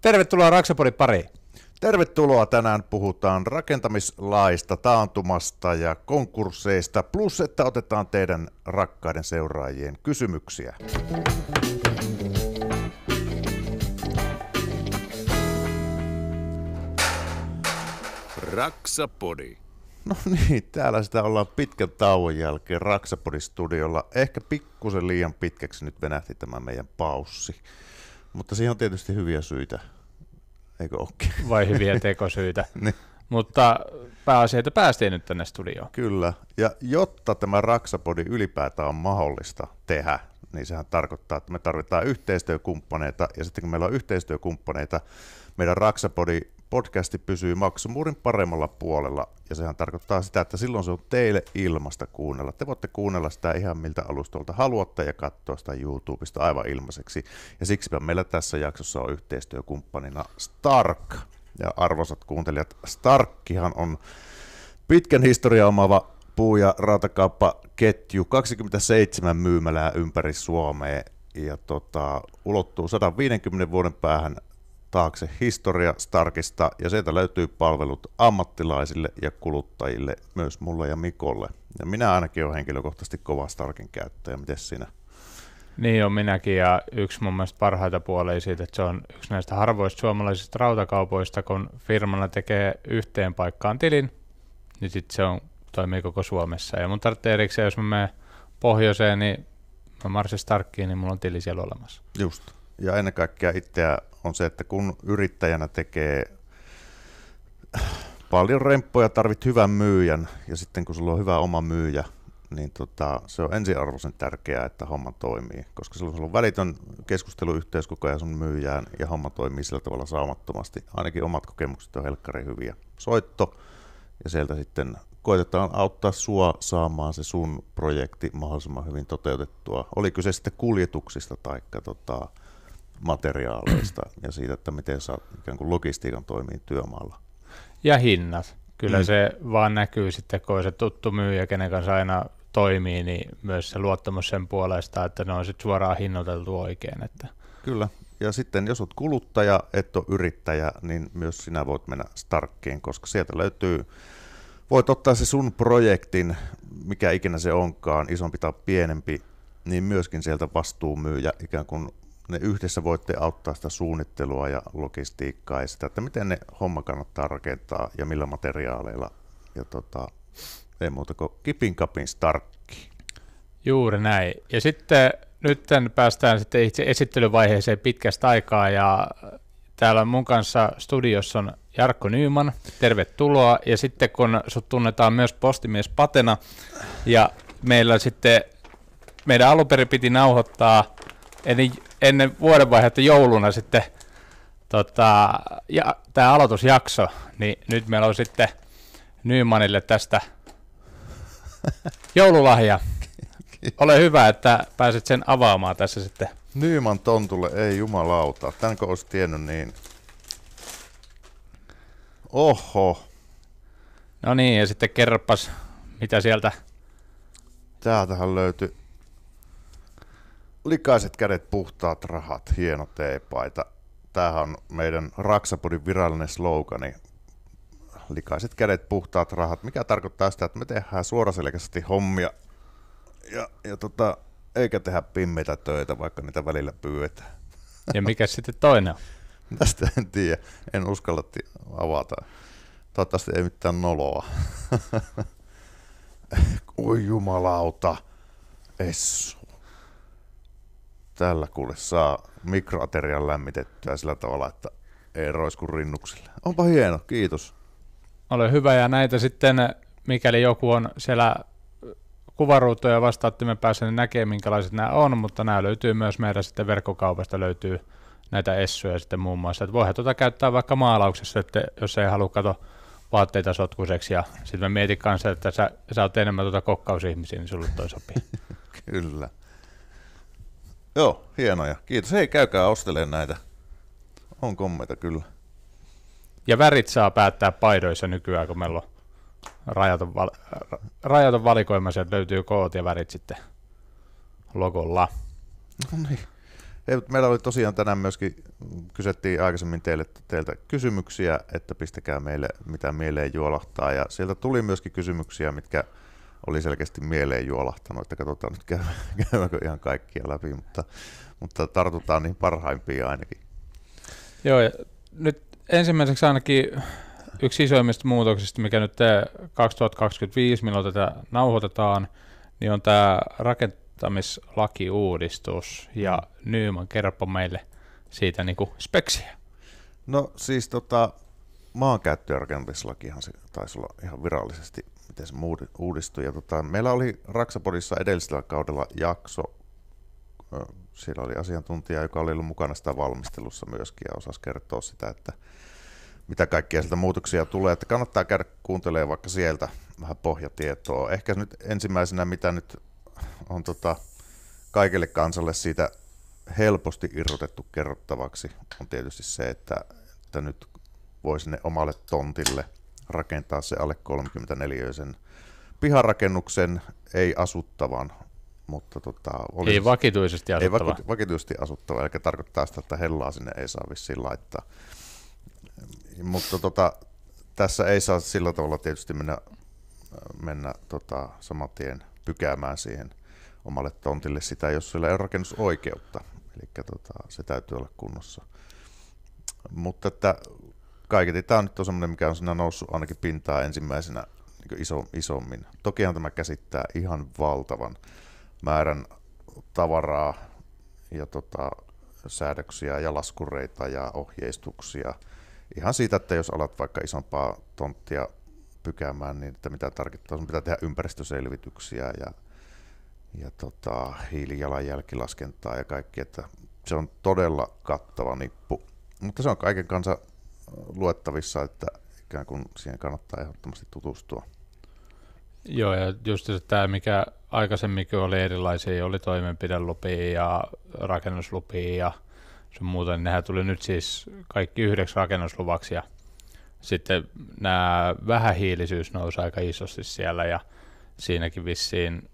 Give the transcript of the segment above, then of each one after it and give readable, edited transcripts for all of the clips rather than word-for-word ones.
Tervetuloa Raksapodin pariin. Tervetuloa. Tänään puhutaan rakentamislaista, taantumasta ja konkursseista, plus että otetaan teidän rakkaiden seuraajien kysymyksiä. Raksapodi. No niin, täällä sitä ollaan pitkän tauon jälkeen Raksapodi-studiolla. Ehkä pikkusen liian pitkäksi nyt venähti tämä meidän paussi, mutta siihen on tietysti hyviä syitä. Eikö ookin? Vai hyviä tekosyitä. Niin. Mutta pääasia, että päästiin nyt tänne studioon. Kyllä, ja jotta tämä Raksapodi ylipäätään on mahdollista tehdä, niin sehän tarkoittaa, että me tarvitaan yhteistyökumppaneita, ja sitten kun meillä on yhteistyökumppaneita, meidän Raksapodi-podcasti pysyy maksumuurin paremmalla puolella, ja sehän tarkoittaa sitä, että silloin se on teille ilmasta kuunnella. Te voitte kuunnella sitä ihan miltä alustolta haluatte ja katsoa sitä YouTubesta aivan ilmaiseksi, ja siksipä meillä tässä jaksossa on yhteistyökumppanina Stark. Ja arvoisat kuuntelijat, Starkkihan on pitkän historian omaava puu- ja rautakauppaketju, 27 myymälää ympäri Suomea ja ulottuu 150 vuoden päähän taakse historia Starkista, ja sieltä löytyy palvelut ammattilaisille ja kuluttajille, myös mulle ja Mikolle. Ja minä ainakin olen henkilökohtaisesti kova Starkin käyttäjä. Mites sinä? Niin on minäkin, ja yksi mun mielestä parhaita puolia siitä, että se on yksi näistä harvoista suomalaisista rautakaupoista, kun firmalla tekee yhteen paikkaan tilin, niin sitten se toimii koko Suomessa. Ja mun tarvitsee erikseen, jos mä menen pohjoiseen, niin mä marssin Starkkiin, niin mulla on tili siellä olemassa. Just. Ja ennen kaikkea itseä on se, että kun yrittäjänä tekee paljon remppoja, tarvit hyvän myyjän, ja sitten kun sulla on hyvä oma myyjä, niin se on ensiarvoisen tärkeää, että homma toimii, koska silloin sulla on välitön keskusteluyhteys koko ajan sun myyjään, ja homma toimii sillä tavalla saumattomasti. Ainakin omat kokemukset on helkkari hyviä. Soitto, ja sieltä sitten koitetaan auttaa sua saamaan se sun projekti mahdollisimman hyvin toteutettua. Oli kyse sitten kuljetuksista tai materiaaleista ja siitä, että miten saa ikään kuin logistiikan toimii työmaalla. Ja hinnat. Kyllä se vaan näkyy sitten, kun on se tuttu myyjä, kenen kanssa aina toimii, niin myös se luottamus sen puolesta, että ne on sitten suoraan hinnoiteltu oikein. Että. Kyllä, ja sitten jos olet kuluttaja, et ole yrittäjä, niin myös sinä voit mennä Starkkiin, koska sieltä löytyy, voit ottaa se sun projektin, mikä ikinä se onkaan, isompi tai pienempi, niin myöskin sieltä vastuumyyjä, ikään kuin ne yhdessä voitte auttaa sitä suunnittelua ja logistiikkaa ja sitä, että miten ne homma kannattaa rakentaa ja millä materiaaleilla. Ja ei muuta kuin kipin kapin Starkki. Juuri näin. Ja sitten nyt päästään sitten itse esittelyvaiheeseen pitkästä aikaa, ja täällä mun kanssa studiossa on Jarkko Nyman. Tervetuloa. Ja sitten kun sut tunnetaan myös postimies Patena, ja meidän alun perin piti nauhoittaa ennen vuodenvaihetta jouluna sitten tämä aloitusjakso, niin nyt meillä on sitten Nymanille tästä joululahja. Ole hyvä, että pääset sen avaamaan tässä sitten. Nyman tontulle, ei jumalauta. Tän kun olisi tiennyt, niin oho. No niin, ja sitten kerropas, mitä sieltä. Täältähän löytyi likaiset kädet, puhtaat rahat, hieno teepaita. Tämähän on meidän Raksapodin virallinen slogani. Likaiset kädet, puhtaat rahat, mikä tarkoittaa sitä, että me tehdään suoraselkäisesti hommia ja eikä tehdä pimmeitä töitä, vaikka niitä välillä pyydetään. Ja mikä sitten toinen on? Tästä en tiedä, en uskalla avata. Toivottavasti ei mitään noloa. Oi jumalauta, Essu. Tällä kuule saa mikroaterian lämmitettyä sillä tavalla, että ei roisku rinnuksille. Onpa hieno, kiitos. Ole hyvä, ja näitä sitten, mikäli joku on siellä kuvaruutuja vastaattimen päässä, niin näkee minkälaiset nämä on, mutta nämä löytyy myös meidän sitten verkkokaupasta, löytyy näitä essuja sitten muun muassa. Että voihan käyttää vaikka maalauksessa, että jos ei halua katsoa vaatteita sotkuiseksi, ja sitten mä mietin kanssa, että sä oot enemmän kokkausihmisiä, niin sulle toi sopii. Kyllä. Joo, hienoja. Kiitos. Hei, käykää ostelemaan näitä. On kommeita kyllä. Ja värit saa päättää paidoissa nykyään, kun meillä on rajaton valikoima, sieltä löytyy koot ja värit sitten logolla. No niin. Hei, meillä oli tosiaan tänään myöskin, kysyttiin aikaisemmin teiltä kysymyksiä, että pistäkää meille mitä mieleen juolahtaa, ja sieltä tuli myöskin kysymyksiä, mitkä oli selkeästi mieleen juolahtanut, että katsotaan nyt käydäänkö ihan kaikkia läpi, mutta tartutaan niihin parhaimpiin ainakin. Joo, ja nyt ensimmäiseksi ainakin yksi isoimmista muutoksista, mikä nyt 2025, milloin tätä nauhoitetaan, niin on tämä rakentamislakiuudistus, ja Nyman, kerropa meille siitä niin kuin speksiä. No siis maankäyttö- ja rakentamislakihan se taisi olla ihan virallisesti, miten se uudistui. Ja meillä oli Raksapodissa edellisellä kaudella jakso, siellä oli asiantuntija, joka oli ollut mukana sitä valmistelussa myöskin ja osasi kertoa sitä, että mitä kaikkia sieltä muutoksia tulee, että kannattaa käydä kuuntelemaan vaikka sieltä vähän pohjatietoa. Ehkä nyt ensimmäisenä, mitä nyt on kaikille kansalle siitä helposti irrotettu kerrottavaksi, on tietysti se, että nyt voi sinne omalle tontille rakentaa se alle 34-sen piharakennuksen, ei asuttavan, mutta ei vakituisesti asuttava. Ei vakituisesti asuttava, eli tarkoittaa sitä, että hellaa sinne ei saa vissiin laittaa. Mutta tässä ei saa sillä tavalla tietysti mennä saman tien pykäämään siihen omalle tontille sitä, jos sillä ei ole rakennusoikeutta. Eli se täytyy olla kunnossa. Mutta että kaiketi tämä on nyt semmoinen, mikä on siinä noussut ainakin pintaa ensimmäisenä niin isommin. Tokihan tämä käsittää ihan valtavan määrän tavaraa ja säädöksiä ja laskureita ja ohjeistuksia. Ihan siitä, että jos alat vaikka isompaa tonttia pykäämään, niin että mitä tarkoittaa, sun pitää tehdä ympäristöselvityksiä ja hiilijalanjälkilaskentaa ja kaikki, että se on todella kattava nippu. Mutta se on kaiken kanssa luettavissa, että ikään kuin siihen kannattaa ehdottomasti tutustua. Joo, ja just tämä, mikä aikaisemminkin oli erilaisia, oli toimenpidelupia ja rakennuslupia ja sun muuta, niin nehän tuli nyt siis kaikki 9 rakennusluvaksi, ja sitten nämä vähähiilisyys nousi aika isosti siellä, ja siinäkin vissiin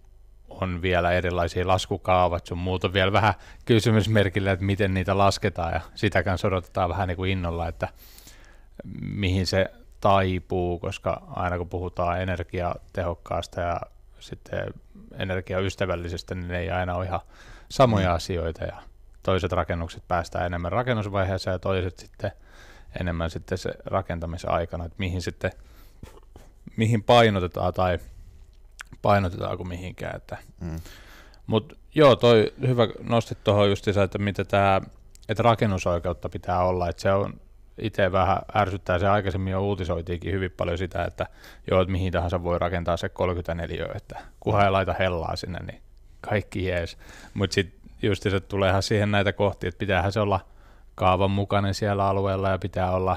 on vielä erilaisia laskukaavat, sun muuta vielä vähän kysymysmerkillä, että miten niitä lasketaan, ja sitä kanssa odotetaan vähän niin kuin innolla, että mihin se taipuu, koska aina kun puhutaan energiatehokkaasta ja sitten energiaystävällisestä, niin ne ei aina ole ihan samoja asioita, ja toiset rakennukset päästään enemmän rakennusvaiheessa ja toiset sitten enemmän sitten se rakentamisaikana, että mihin painotetaan tai painotetaanko mihinkään. Mutta joo, toi hyvä nostit tuohon justiinsa, että mitä että rakennusoikeutta pitää olla, että se on itse vähän ärsyttää, se aikaisemmin jo uutisoitiinkin hyvin paljon sitä, että joo, että mihin tahansa voi rakentaa se 34, että kunhan ei laita hellaa sinne, niin kaikki jees. Mutta sitten just se tuleehan siihen näitä kohtia, että pitäähän se olla kaavan mukainen siellä alueella ja pitää olla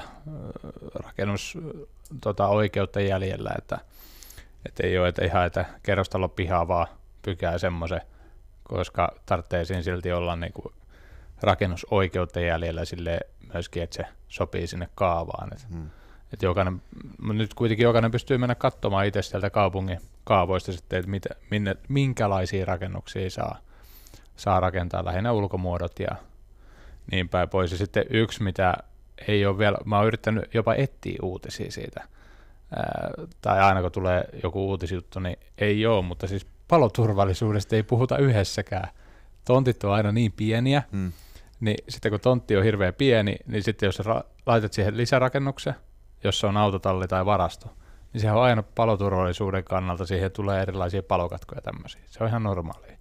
oikeutta jäljellä, että ei ole että ihan, että kerrostalo pihaa vaan pykää semmoisen, koska tarvitsee siinä silti olla niin kuin rakennusoikeutta jäljellä silleen myöskin, että se sopii sinne kaavaan. Että nyt kuitenkin jokainen pystyy mennä katsomaan itse sieltä kaupungin kaavoista sitten, että minkälaisia rakennuksia saa rakentaa, lähinnä ulkomuodot ja niin päin pois. Ja sitten yksi, mitä ei ole vielä, mä oon yrittänyt jopa etsiä uutisia siitä, tai aina kun tulee joku uutisjuttu, niin ei ole, mutta siis paloturvallisuudesta ei puhuta yhdessäkään. Tontit on aina niin pieniä, niin sitten kun tontti on hirveän pieni, niin sitten jos laitat siihen lisärakennuksen, jossa on autotalli tai varasto, niin sehän on aina paloturvallisuuden kannalta, siihen tulee erilaisia palokatkoja ja tämmöisiä. Se on ihan normaalia.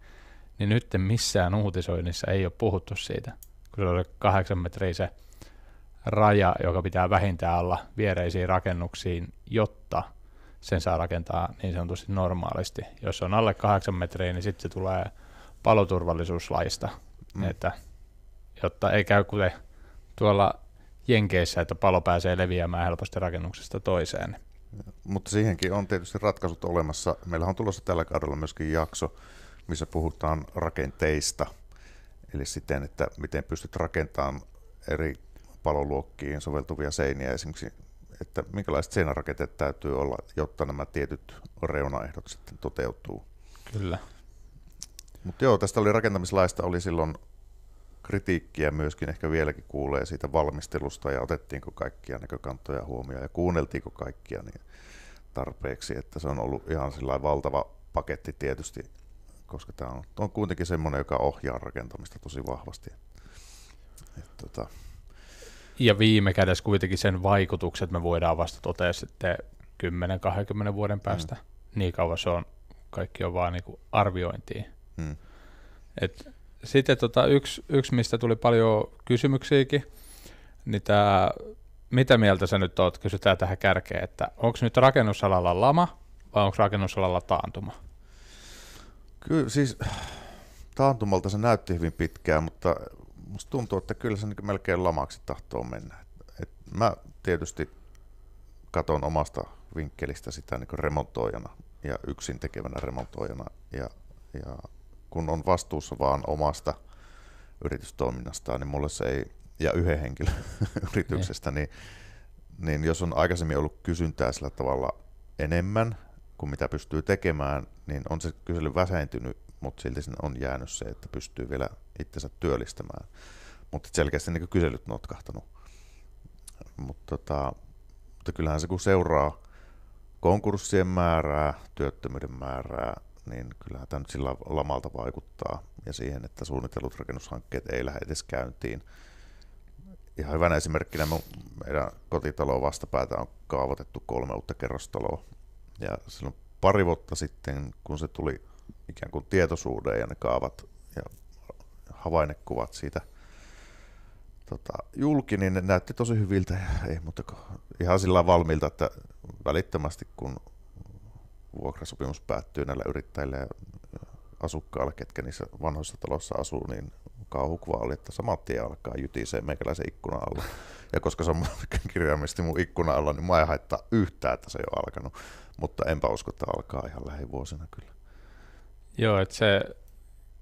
Niin nyt missään uutisoinnissa ei ole puhuttu siitä, kun se on 8 metriä se raja, joka pitää vähintään olla viereisiin rakennuksiin, jotta sen saa rakentaa niin sanotusti normaalisti. Jos on alle 8 metriä, niin sitten se tulee paloturvallisuuslaista, että jotta ei käy kuten tuolla Jenkeissä, että palo pääsee leviämään helposti rakennuksesta toiseen. Mutta siihenkin on tietysti ratkaisut olemassa. Meillä on tulossa tällä kaudella myöskin jakso, missä puhutaan rakenteista, eli siten, että miten pystyt rakentamaan eri paloluokkiin soveltuvia seiniä esimerkiksi, että minkälaiset seinärakenteet täytyy olla, jotta nämä tietyt reunaehdot sitten toteutuu. Kyllä. Mutta joo, tästä oli rakentamislaista oli silloin kritiikkiä myöskin ehkä vieläkin kuulee siitä valmistelusta ja otettiinko kaikkia näkökantoja huomioon ja kuunneltiinko kaikkia niin tarpeeksi, että se on ollut ihan sellainen valtava paketti tietysti, koska tämä on kuitenkin semmoinen, joka ohjaa rakentamista tosi vahvasti. Ja viime kädessä kuitenkin sen vaikutukset me voidaan vasta totea sitten 10-20 vuoden päästä. Niin kauan se on, kaikki on vaan niinku arviointiin. Sitten yksi, mistä tuli paljon kysymyksiäkin, niin mitä mieltä sä nyt oot, kysytään tähän kärkeen, että onko nyt rakennusalalla lama vai onko rakennusalalla taantuma? Kyllä siis taantumalta se näytti hyvin pitkään, mutta musta tuntuu, että kyllä se niin melkein lamaksi tahtoo mennä. Mä tietysti katon omasta vinkkelistä sitä niin remontoijana ja yksin tekevänä remontoijana ja kun on vastuussa vaan omasta yritystoiminnastaan, niin mulle se ei, ja yhden henkilön yrityksestä, niin jos on aikaisemmin ollut kysyntää sillä tavalla enemmän kuin mitä pystyy tekemään, niin on se kysely vähentynyt, mutta silti sinne on jäänyt se, että pystyy vielä itsensä työllistämään. Mutta selkeästi niin kyselyt notkahtanut. Mutta kyllähän se kun seuraa konkurssien määrää, työttömyyden määrää, niin kyllähän tämä nyt sillä lamalta vaikuttaa ja siihen, että suunnitellut rakennushankkeet ei lähde edes käyntiin. Ihan hyvänä esimerkkinä meidän kotitalon vastapäätä on kaavoitettu 3 uutta kerrostaloa. Ja silloin pari vuotta sitten, kun se tuli ikään kuin tietoisuuteen ja ne kaavat ja havainnekuvat siitä julki, niin ne näytti tosi hyviltä ja ei muuta kuin ihan sillä valmiilta, että välittömästi kun vuokrasopimus päättyy näillä yrittäjillä ja asukkailla, ketkä niissä vanhoissa taloissa asuu, niin kauhukuva oli, että samat tie alkaa jytisee meikäläisen ikkunan alla. Ja koska se on kirjaimellisesti mun ikkunan alla, niin mä ei haittaa yhtään, että se ei ole alkanut. Mutta enpä usko, että alkaa ihan lähivuosina kyllä. Joo, että se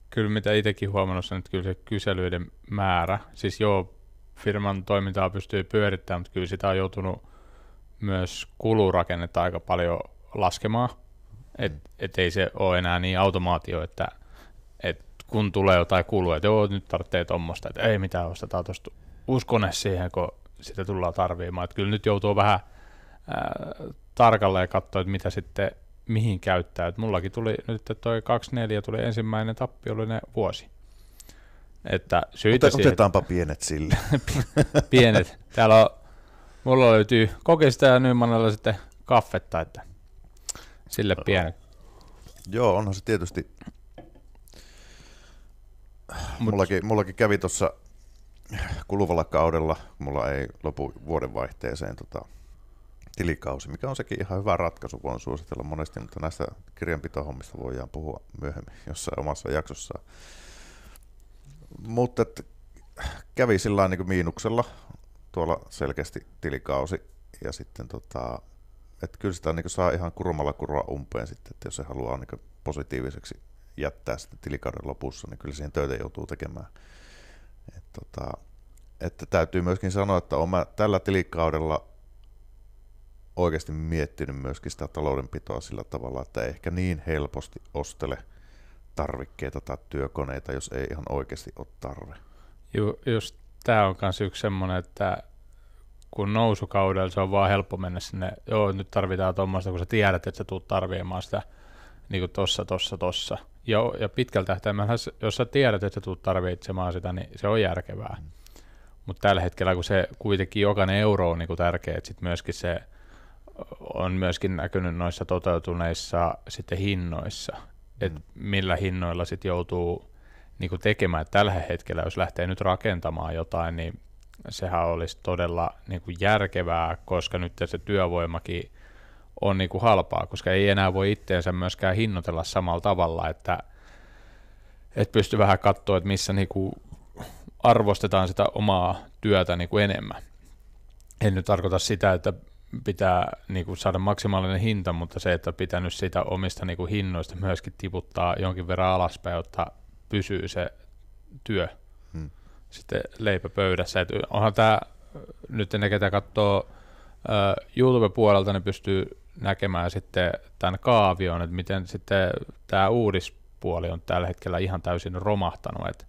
kyllä mitä itsekin huomannut on, että kyllä se kyselyiden määrä, siis firman toimintaa pystyy pyörittämään, mutta kyllä sitä on joutunut myös kulurakennetta aika paljon laskemaan. Et ei se ole enää niin automaatio, että kun tulee jotain kulua, että joo, nyt tarvitsee tuommoista, että ei mitään, ostetaan tuosta uskone siihen, kun sitä tullaan tarviimaan. Että kyllä nyt joutuu vähän tarkalleen katsoa, että mitä sitten, mihin käyttää. Et mullakin tuli nyt toi 24 tuli ensimmäinen tappiollinen vuosi. Että otetaanpa pienet sille. Pienet. Mulla löytyy Kokista ja Nymannalla sitten kaffetta, että sille pienet. Joo, onhan se tietysti. Mullakin kävi tuossa kuluvalla kaudella, mulla ei lopu vuodenvaihteeseen tilikausi, mikä on sekin ihan hyvä ratkaisu, voin suositella monesti, mutta näistä kirjanpitohommista voidaan puhua myöhemmin jossain omassa jaksossa. Mutta kävi sillä niin kuin miinuksella tuolla selkeästi tilikausi ja sitten että kyllä sitä niin kuin saa ihan kurmalla kuroa umpeen sitten, että jos se haluaa niin kuin positiiviseksi jättää sitten tilikauden lopussa, niin kyllä siihen töitä joutuu tekemään. Että täytyy myöskin sanoa, että olen tällä tilikaudella oikeasti miettinyt myöskin sitä taloudenpitoa sillä tavalla, että ei ehkä niin helposti ostele tarvikkeita tai työkoneita, jos ei ihan oikeasti ole tarve. Just tämä on myös yksi semmoinen, että kun nousukaudella se on vaan helppo mennä sinne, joo nyt tarvitaan tuommoista, kun sä tiedät, että sä tulet tarvitsemaan sitä niin kuin tossa. Ja pitkällä tähtäimellä, jos sä tiedät, että sä tulet tarvitsemaan sitä, niin se on järkevää. Mutta tällä hetkellä, kun se kuitenkin jokainen euro on niin kuin tärkeä, että sitten myöskin se on myöskin näkynyt noissa toteutuneissa sitten hinnoissa, että millä hinnoilla sitten joutuu niin kuin tekemään. Et tällä hetkellä, jos lähtee nyt rakentamaan jotain, niin sehän olisi todella niin kuin järkevää, koska nyt se työvoimakin on niin kuin halpaa, koska ei enää voi itteensä myöskään hinnoitella samalla tavalla, että pystyy vähän katsoa, että missä niin kuin arvostetaan sitä omaa työtä niin kuin enemmän. En nyt tarkoita sitä, että pitää niin kuin saada maksimaalinen hinta, mutta se, että pitää nyt sitä omista niin kuin hinnoista myöskin tiputtaa jonkin verran alaspäin, jotta pysyy se työ sitten leipäpöydässä. Et onhan tämä, nyt ne ketä katsoo YouTube-puolelta, ne pystyy näkemään sitten tämän kaavion, että miten sitten tämä uudispuoli on tällä hetkellä ihan täysin romahtanut. Et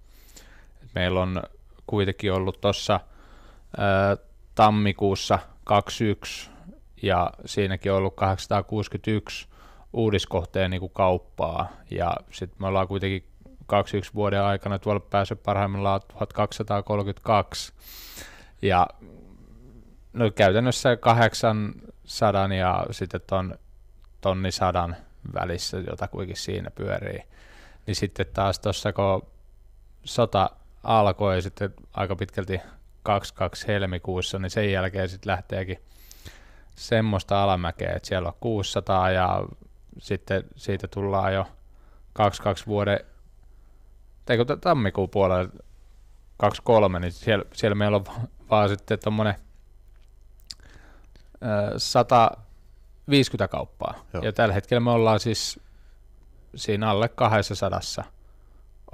meillä on kuitenkin ollut tuossa tammikuussa 21 ja siinäkin on ollut 861 uudiskohteen niin kuin kauppaa, ja sitten me ollaan kuitenkin 21 vuoden aikana tuolla päässyt parhaimmillaan 1232, ja no käytännössä 800 ja sitten tonni 100 välissä jotakuinkin siinä pyörii, niin sitten taas tuossa kun sota alkoi sitten aika pitkälti 22 helmikuussa, niin sen jälkeen sitten lähteekin semmoista alamäkeä, että siellä on 600 ja sitten siitä tullaan jo 22 vuoden, teikö tammikuun puolella 23, niin siellä meillä on vaan sitten tuommoinen 150 kauppaa. Joo. Ja tällä hetkellä me ollaan siis siinä alle 200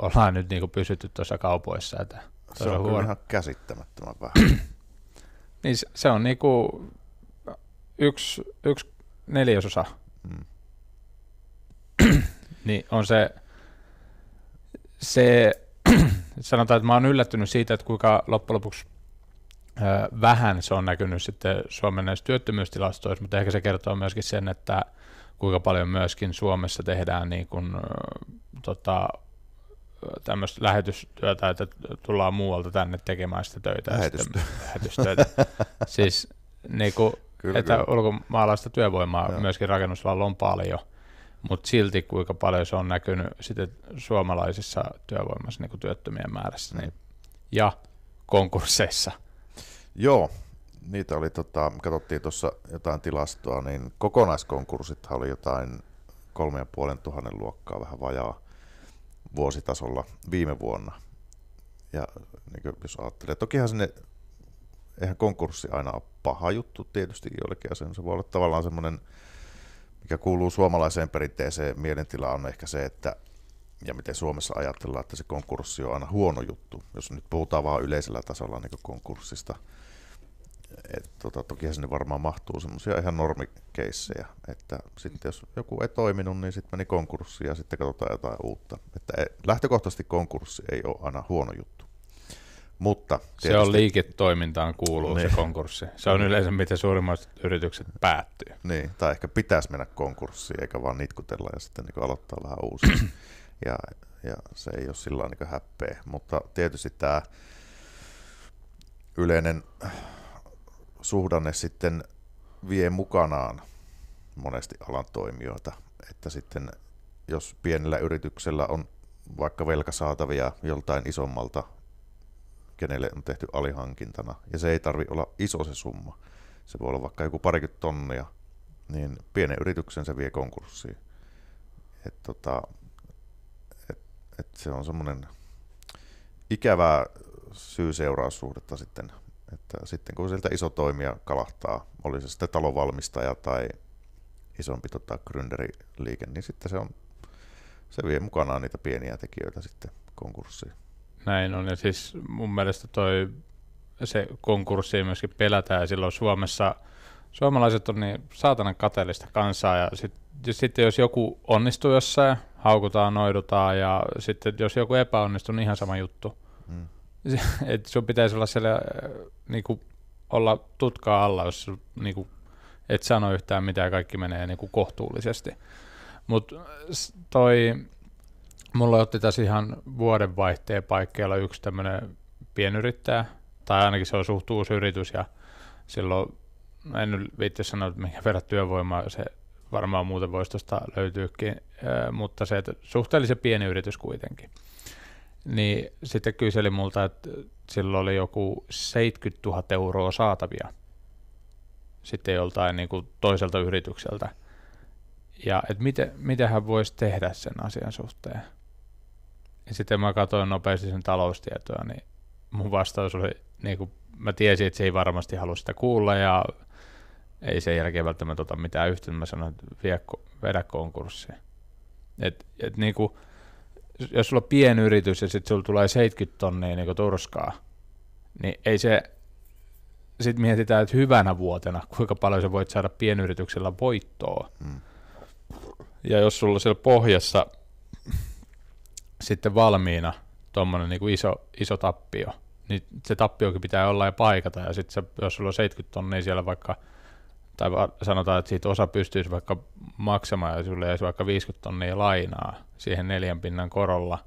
ollaan nyt niin kuin pysytty tuossa kaupoissa. Että se on kyllä ihan käsittämättömän vähän. Niin se on niin kuin yksi neljäsosa. Niin on se sanotaan, että mä oon yllättynyt siitä, että kuinka loppujen lopuksi vähän se on näkynyt sitten Suomen näissä työttömyystilastoissa, mutta ehkä se kertoo myöskin sen, että kuinka paljon myöskin Suomessa tehdään niin kuin, tämmöistä lähetystyötä, että tullaan muualta tänne tekemään sitä töitä. Lähetystyötä. Siis niin kuin, kyllä, että ulkomaalaista työvoimaa myöskin rakennusalalla on paljon, mutta silti kuinka paljon se on näkynyt sitten suomalaisissa työvoimassa niin kuin työttömien määrässä ja konkursseissa. Joo, niitä oli, katsottiin tuossa jotain tilastoa, niin kokonaiskonkurssithan oli jotain 3500 luokkaa, vähän vajaa vuositasolla viime vuonna. Ja niin jos ajattelee, tokihan sinne, eihän konkurssi aina ole paha juttu tietysti jollekin asiaan, se voi olla tavallaan semmoinen, mikä kuuluu suomalaiseen perinteeseen mielentilaan on ehkä se, että ja miten Suomessa ajatellaan, että se konkurssi on aina huono juttu, jos nyt puhutaan vaan yleisellä tasolla niin konkurssista. Tokihan sinne varmaan mahtuu semmoisia ihan normikeissejä, että sitten jos joku ei toiminut, niin sitten meni konkurssiin ja sitten katsotaan jotain uutta. Että lähtökohtaisesti konkurssi ei ole aina huono juttu. Mutta se on liiketoimintaan kuuluu niin. Se konkurssi. Se on yleensä miten suurimmat yritykset päättyy. Niin, tai ehkä pitäisi mennä konkurssiin eikä vaan nitkutella ja sitten niin aloittaa vähän uusia. ja se ei ole sillä tavalla niin häppeä. Mutta tietysti tämä yleinen suhdanne sitten vie mukanaan monesti alan toimijoita, että sitten jos pienellä yrityksellä on vaikka velkasaatavia joltain isommalta, kenelle on tehty alihankintana, ja se ei tarvitse olla iso se summa, se voi olla vaikka joku 20 tonnia, niin pienen yrityksen se vie konkurssiin. Se on semmoinen ikävää syy-seuraussuhdetta sitten, että sitten kun sieltä iso toimija kalahtaa, oli se sitten talonvalmistaja tai isompi gründeriliike, niin sitten se vie mukanaan niitä pieniä tekijöitä sitten konkurssiin. Näin on, ja siis mun mielestä se konkurssi myöskin pelätään, ja silloin suomalaiset on niin saatanan kateellista kansaa, ja sitten jos joku onnistuu jossain, haukutaan, noidutaan, ja sitten jos joku epäonnistuu, niin ihan sama juttu. Et sun pitäisi olla siellä, niinku, olla tutkaa alla, jos niinku, et sano yhtään mitään, kaikki menee niinku, kohtuullisesti. Mutta mulla otti tässä ihan vuodenvaihteen paikkeilla yksi tämmöinen pienyrittäjä, tai ainakin se on suht uusi yritys, ja silloin, en nyt viitti sanoa, että minkä verran työvoimaa se varmaan muuten voisi tuosta löytyykin, mutta se, että suhteellisen pieni yritys kuitenkin. Niin sitten kyseli multa, että silloin oli joku 70 000 euroa saatavia sitten joltain niin kuin toiselta yritykseltä. Ja että miten hän voisi tehdä sen asian suhteen. Ja sitten mä katsoin nopeasti sen taloustietoa, niin mun vastaus oli, niin kuin mä tiesin, että se ei varmasti halua sitä kuulla ja ei sen jälkeen välttämättä ota mitään yhtä, mä sanoin, että vedä konkurssiin. Et niin kuin, jos sulla on pieni yritys ja sitten sulla tulee 70 tonnia niin turskaa, niin ei se, sitten mietitään, että hyvänä vuotena, kuinka paljon sä voit saada pienyrityksellä voittoa. Ja jos sulla on siellä pohjassa sitten valmiina tuommoinen niin iso tappio, niin se tappiokin pitää olla ja paikata, ja sitten jos sulla on 70 tonnia siellä vaikka, tai sanotaan, että siitä osa pystyisi vaikka maksamaan, ja sulle jäisi vaikka 50 tonnia lainaa siihen 4 pinnan korolla,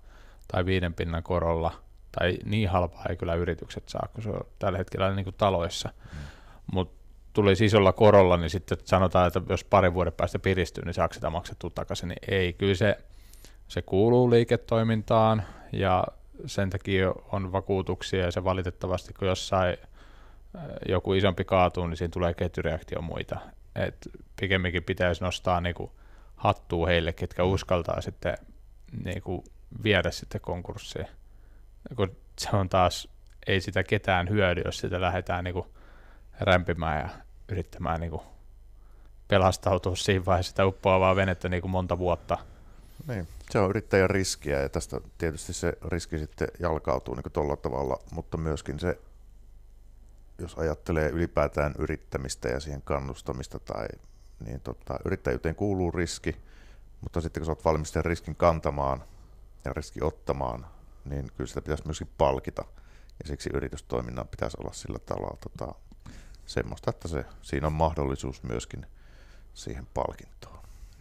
tai 5 pinnan korolla, tai niin halpaa ei kyllä yritykset saa, kun se on tällä hetkellä niin kuin taloissa, mutta tulisi isolla korolla, niin sitten sanotaan, että jos parin vuoden päästä piristyy, niin saako sitä maksettua takaisin, niin ei, kyllä se kuuluu liiketoimintaan, ja sen takia on vakuutuksia, ja se valitettavasti, kun jossain joku isompi kaatuu, niin siinä tulee ketjureaktio muita. Et pikemminkin pitäisi nostaa niinku hattua heille, ketkä uskaltaa sitten niinku viedä sitten konkurssiin. Kun se on taas, ei sitä ketään hyödy, jos sitä lähdetään niinku rämpimään ja yrittämään niinku pelastautua siinä vaiheessa sitä uppoavaa venettä niinku monta vuotta. Niin, se on yrittäjän riskiä, ja tästä tietysti se riski sitten jalkautuu niin tuolla tavalla, mutta myöskin se, jos ajattelee ylipäätään yrittämistä ja siihen kannustamista, niin yrittäjyyteen kuuluu riski, mutta sitten kun sä oot valmis sen riskin kantamaan ja riskin ottamaan, niin kyllä sitä pitäisi myöskin palkita, ja siksi yritystoiminnan pitäisi olla sillä tavalla semmoista, että siinä on mahdollisuus myöskin siihen palkintoon.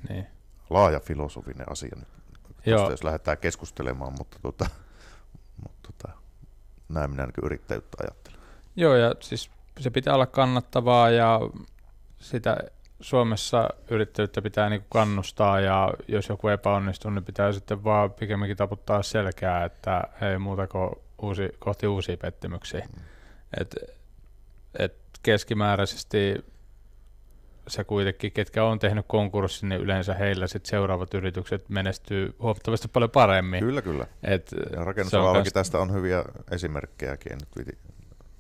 Niin. Laaja filosofinen asia nyt, jos lähdetään keskustelemaan, mutta näin minä yrittäjyyttä ajattelen. Joo, ja siis se pitää olla kannattavaa, ja sitä Suomessa yrittäjyyttä pitää niinku kannustaa, ja jos joku epäonnistuu, niin pitää sitten vaan pikemminkin taputtaa selkää, että ei muuta kuin kohti uusia pettymyksiä. Et keskimääräisesti se kuitenkin, ketkä on tehnyt konkurssin, niin yleensä heillä sit seuraavat yritykset menestyy huomattavasti paljon paremmin. Kyllä. Ja rakennusalallakin tästä on hyviä esimerkkejäkin, en nyt viti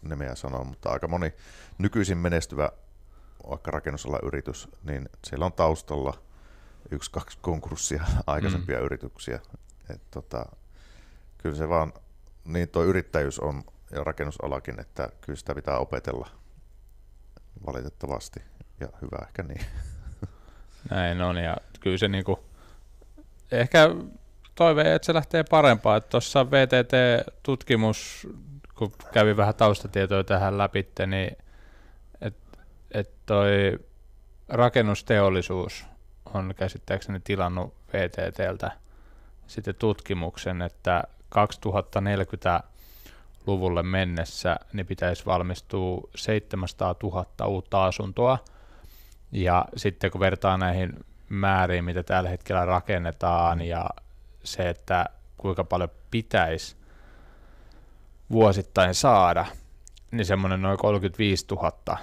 nimeä sanoa, mutta aika moni nykyisin menestyvä vaikka rakennusalan yritys, niin siellä on taustalla 1-2 konkurssia aikaisempia yrityksiä. Kyllä se vaan, niin tuo yrittäjyys on ja rakennusalakin, että kyllä sitä pitää opetella valitettavasti. Ja hyvä ehkä niin. Näin on, ja kyllä se niinku, ehkä toive, että se lähtee parempaan. Tuossa VTT-tutkimus, kun kävi vähän taustatietoja tähän läpi, niin että toi rakennusteollisuus on käsittääkseni tilannut VTTltä sitten tutkimuksen, että 2040-luvulle mennessä niin pitäisi valmistua 700 000 uutta asuntoa. Ja sitten kun vertaa näihin määriin, mitä tällä hetkellä rakennetaan, ja se, että kuinka paljon pitäisi vuosittain saada, niin semmoinen noin 35 000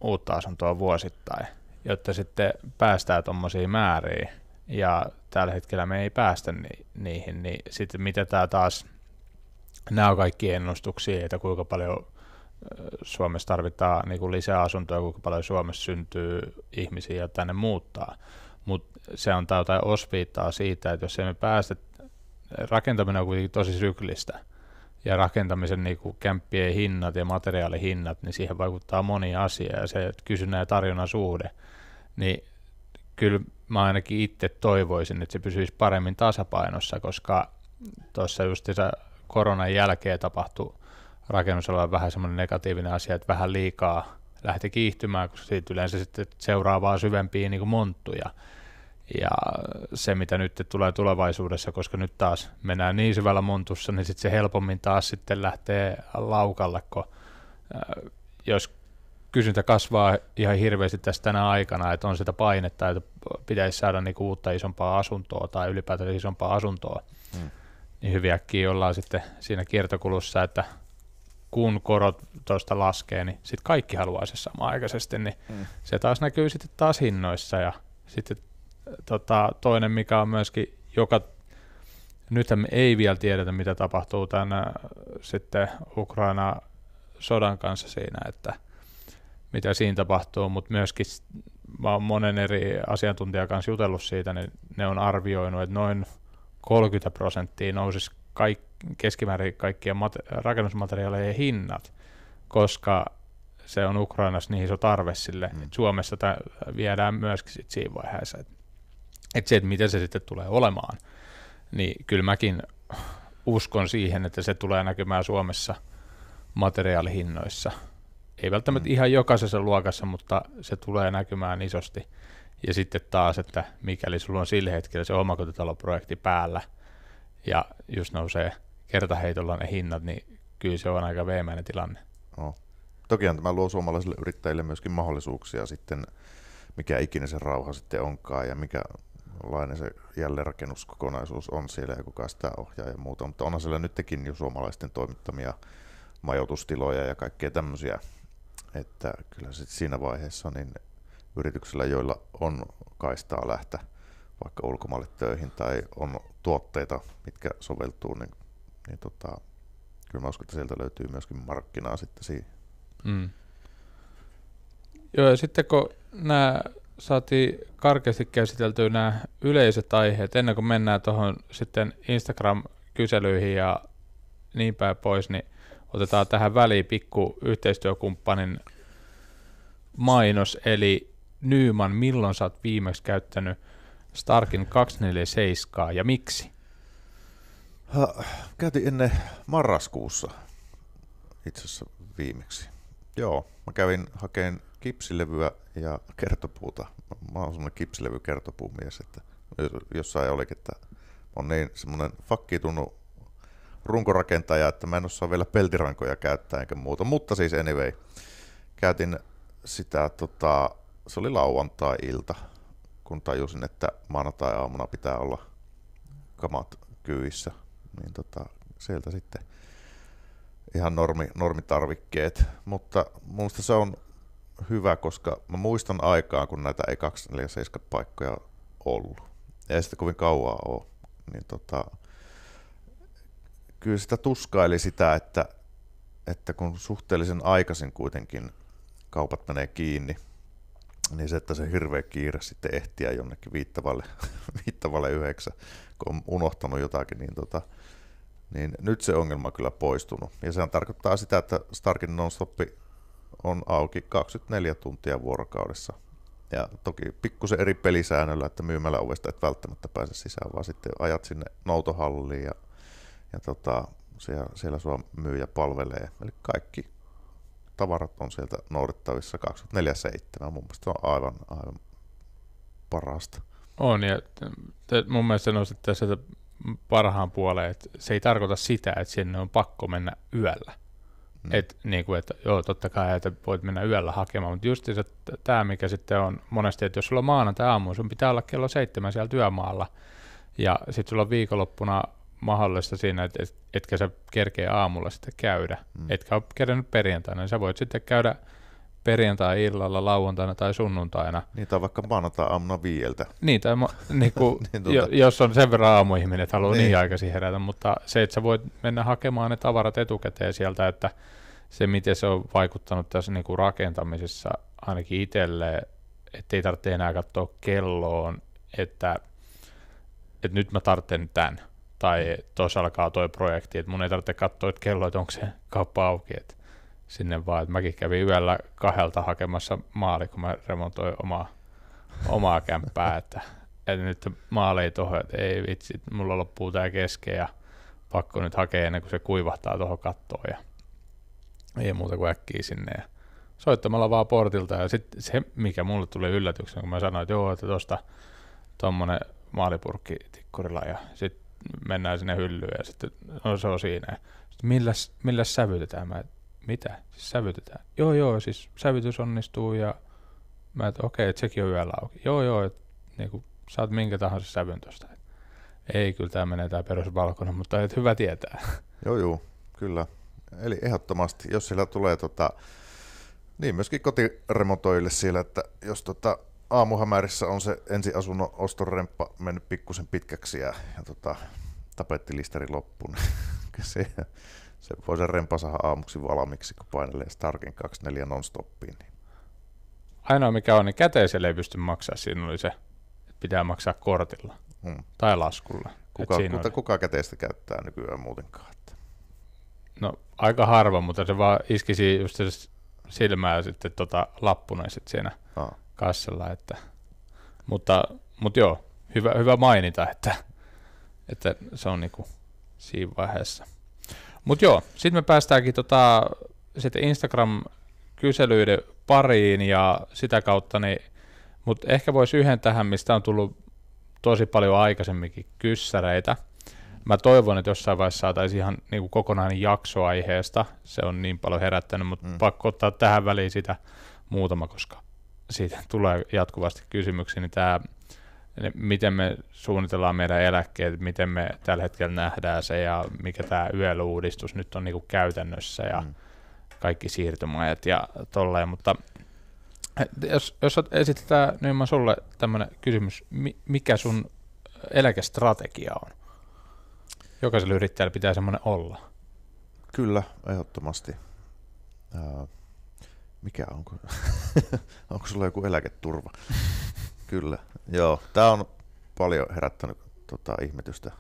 uutta asuntoa vuosittain, jotta sitten päästään tuommoisiin määriin. Ja tällä hetkellä me ei päästä niihin, niin sitten mitä tämä taas, nämä on kaikki ennustuksia, että kuinka paljon Suomessa tarvitaan niin kuin lisää asuntoja, kuinka paljon Suomessa syntyy ihmisiä ja tänne muuttaa. Mutta se on jotain osviittaa siitä, että jos emme päästä, rakentaminen on kuitenkin tosi syklistä, ja rakentamisen niin kuin kämppien hinnat ja materiaalihinnat, niin siihen vaikuttaa moni asia, ja se kysynnän ja tarjonnan suhde, niin kyllä mä ainakin itse toivoisin, että se pysyisi paremmin tasapainossa, koska tuossa just koronan jälkeen tapahtui rakennusalalla vähän semmoinen negatiivinen asia, että vähän liikaa lähti kiihtymään, koska siitä yleensä sitten seuraa vaan syvempiä niin kuin monttuja. Ja se, mitä nyt tulee tulevaisuudessa, koska nyt taas mennään niin syvällä montussa, niin sitten se helpommin taas sitten lähtee laukalle, kun jos kysyntä kasvaa ihan hirveästi tässä tänä aikana, että on sitä painetta, että pitäisi saada niin kuin uutta isompaa asuntoa tai ylipäätään isompaa asuntoa, niin hyvin äkkiä ollaan sitten siinä kiertokulussa, että kun korot tuosta laskee, niin sitten kaikki haluaa se samaaikaisesti, niin se taas näkyy sitten taas hinnoissa. Ja sitten toinen, mikä on myöskin, nythän me ei vielä tiedetä, mitä tapahtuu tämän sitten Ukraina sodan kanssa siinä, että mitä siinä tapahtuu, mutta myöskin mä oon monen eri asiantuntijan kanssa jutellut siitä, niin ne on arvioinut, että noin 30% nousisi keskimäärin kaikkien rakennusmateriaalien hinnat, koska se on Ukrainassa niin iso tarve sille. Suomessa viedään myöskin sit siinä vaiheessa. Että se, että miten se sitten tulee olemaan, niin kyllä mäkin uskon siihen, että se tulee näkymään Suomessa materiaalihinnoissa. Ei välttämättä ihan jokaisessa luokassa, mutta se tulee näkymään isosti. Ja sitten taas, että mikäli sulla on sillä hetkellä se omakotitaloprojekti päällä ja just nousee kertaheitolla ne hinnat, niin kyllä se on aika veemäinen tilanne. No. Tokihan tämä luo suomalaisille yrittäjille myöskin mahdollisuuksia sitten, mikä ikinä se rauha sitten onkaan ja mikälainen se jälleenrakennuskokonaisuus on siellä ja kuka sitä ohjaa ja muuta. Mutta onhan siellä nytkin jo suomalaisten toimittamia majoitustiloja ja kaikkea tämmöisiä, että kyllä sitten siinä vaiheessa niin yrityksillä, joilla on kaistaa lähteä vaikka ulkomaille töihin tai on tuotteita, mitkä soveltuu, niin kyllä mä uskon, että sieltä löytyy myöskin markkinaa sitten siihen. Mm. Joo, ja sitten kun nämä saatiin karkeasti käsiteltyä nämä yleiset aiheet, ennen kuin mennään tuohon sitten Instagram-kyselyihin ja niin päin pois, niin otetaan tähän väliin pikku yhteistyökumppanin mainos, eli Nyman, milloin sä oot viimeksi käyttänyt Starkin 247 ja miksi? Käytin ennen marraskuussa itse asiassa viimeksi. Joo, mä kävin hakemaan kipsilevyä ja kertopuuta. Mä oon semmoinen kipsilevy-kertopuumies, että jossain olikin, että on niin semmoinen fakkitunut runkorakentaja, että mä en osaa vielä peltirankoja käyttää enkä muuta. Mutta siis anyway, käytin sitä, se oli lauantai-ilta, kun tajusin, että maanantai-aamuna pitää olla kamat kyydissä, niin sieltä sitten ihan normitarvikkeet, mutta minusta se on hyvä, koska mä muistan aikaa, kun näitä ei 247 paikkoja ollut, ja ei sitä kovin kauaa ole, niin kyllä sitä tuskaili sitä, että kun suhteellisen aikaisin kuitenkin kaupat menee kiinni, niin se, että se hirveä kiire sitten ehtiä jonnekin viittavalle 9, kun on unohtanut jotakin, niin nyt se ongelma on kyllä poistunut. Ja sehän tarkoittaa sitä, että Starkin non-stoppi on auki 24 tuntia vuorokaudessa. Ja toki pikkusen eri pelisäännöllä, että myymällä ovesta et välttämättä pääse sisään, vaan sitten ajat sinne noutohalliin ja siellä sua myyjä palvelee. Eli kaikki tavarat on sieltä noudettavissa 24/7. Mun mielestä se on aivan parasta. On, ja mun mielestä nostit tässä parhaan puoleen, että se ei tarkoita sitä, että sinne on pakko mennä yöllä. Että joo, totta kai, että voit mennä yöllä hakemaan, mutta just tämä, mikä sitten on monesti, että jos sulla on maanantai-aamu, sun pitää olla kello 7 siellä työmaalla, ja sitten sulla on viikonloppuna mahdollista siinä, että etkä sä kerkeä aamulla sitten käydä, etkä ole kerännyt perjantaina, niin sä voit sitten käydä perjantai-illalla, lauantaina tai sunnuntaina. Niitä on vaikka maanantai-aamuna 5. Niin, tai jos on sen verran aamuihminen, että haluaa niin aikaisin herätä, mutta se, että sä voit mennä hakemaan ne tavarat etukäteen sieltä, että se, miten se on vaikuttanut tässä niin kuin rakentamisessa ainakin itselleen, ettei tarvitse enää katsoa kelloon, että nyt mä tarvitsen tämän. Tai tuossa alkaa toi projekti, että mun ei tarvitse katsoa, että kello, että onko se kauppa auki, että sinne vaan, että mäkin kävin yöllä 2 hakemassa maali, kun mä remontoin omaa kämppää, että nyt maali ei tohon, että ei vitsi, mulla loppuu tää kesken ja pakko nyt hakea ennen kuin se kuivahtaa tuohon kattoon ja ei muuta kuin äkkiä sinne ja soittamalla vaan portilta ja sitten se, mikä mulle tuli yllätyksenä, kun mä sanoin, että joo, että tuosta tommonen maalipurkki tikkurilla ja sitten mennään sinne hyllyyn ja sitten se on siinä. Milläs sävytetään? Mä, mitä? Siis sävytetään? Joo, siis sävytys onnistuu ja mä, että okei, että sekin on yöllä auki. Joo, että niinku, saat minkä tahansa sävyn tosta. Ei, kyllä tää menee tää perusvalkoinen, mutta et hyvä tietää. Joo, kyllä. Eli ehdottomasti, jos siellä tulee niin myöskin kotiremontoille siellä, että jos aamuhämärissä on se ensiasunnon ostoremppa mennyt pikkusen pitkäksi ja tapettilisteri loppuun, niin se voi se rempa saada aamuksi valmiiksi, kun painelee Starkin 24 non-stoppiin. Niin. Ainoa mikä on, niin käteisellä ei pysty maksaa. Siinä oli se, että pitää maksaa kortilla tai laskulla. Kuka käteistä käyttää nykyään muutenkaan? No aika harva, mutta se vaan iskisi just silmää sitten lappuna sitten siinä kassalla. Mutta joo, hyvä mainita, että se on niinku siinä vaiheessa. Mutta joo, sitten me päästäänkin sitten Instagram-kyselyiden pariin ja sitä kautta, mutta ehkä voisi yhden tähän, mistä on tullut tosi paljon aikaisemminkin kyssäreitä. Mä toivon, että jossain vaiheessa saataisiin ihan niin kokonainen jakso aiheesta. Se on niin paljon herättänyt, mutta pakko ottaa tähän väliin sitä muutama, koska siitä tulee jatkuvasti kysymyksiä. Niin miten me suunnitellaan meidän eläkkeet, miten me tällä hetkellä nähdään se ja mikä tämä YEL-uudistus nyt on niin kuin käytännössä ja kaikki siirtymäajat ja tolleen. Mutta jos esitetään Nyman sulle tämmöinen kysymys, mikä sun eläkestrategia on? Jokaisella yrittäjällä pitää semmoinen olla. Kyllä, ehdottomasti. Mikä onko? Onko sulla joku eläketurva? Kyllä. Joo, tämä on paljon herättänyt ihmetystä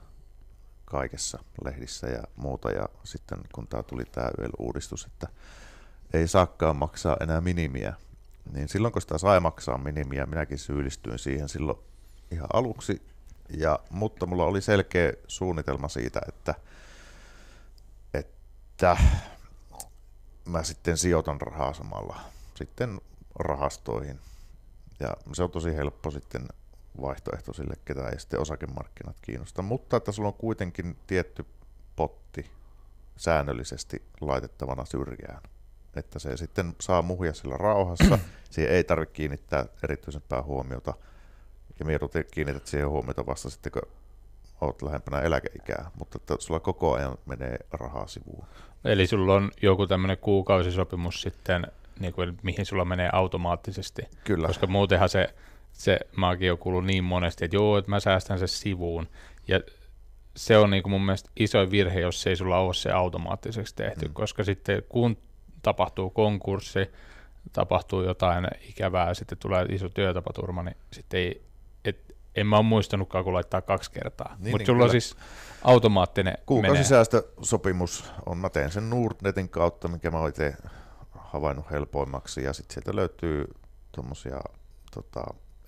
kaikessa lehdissä ja muuta. Ja sitten kun tuli tämä YEL-uudistus, että ei saakaan maksaa enää minimiä, niin silloin kun sitä sai maksaa minimiä, minäkin syyllistyin siihen silloin ihan aluksi. Mutta mulla oli selkeä suunnitelma siitä, että mä sitten sijoitan rahaa samalla sitten rahastoihin. Ja se on tosi helppo sitten vaihtoehto sille, ketä ei sitten osakemarkkinat kiinnosta. Mutta että sulla on kuitenkin tietty potti säännöllisesti laitettavana syrjään. Että se sitten saa muhia sillä rauhassa. Siihen ei tarvitse kiinnittää erityisempää huomiota. Ja mieluiten kiinnität siihen huomiota vasta sitten, kun olet lähempänä eläkeikää, mutta että sulla koko ajan menee rahaa sivuun. Eli sulla on joku tämmöinen kuukausisopimus sitten, niin kuin, mihin sulla menee automaattisesti. Kyllä. Koska muutenhan se maakin on kuullut niin monesti, että joo, että mä säästän sen sivuun. Ja se on niin kuin mun mielestä iso virhe, jos ei sulla ole se automaattiseksi tehty, koska sitten kun tapahtuu konkurssi, tapahtuu jotain ikävää, sitten tulee iso työtapaturma, niin sitten en mä ole muistanutkaan, kun laittaa 2 kertaa. Niin, mutta sulla on siis automaattinen kuukausisäästösopimus on, mä teen sen Nordnetin kautta, mikä mä oon itse havainnut helpoimmaksi, ja sitten sieltä löytyy tuommoisia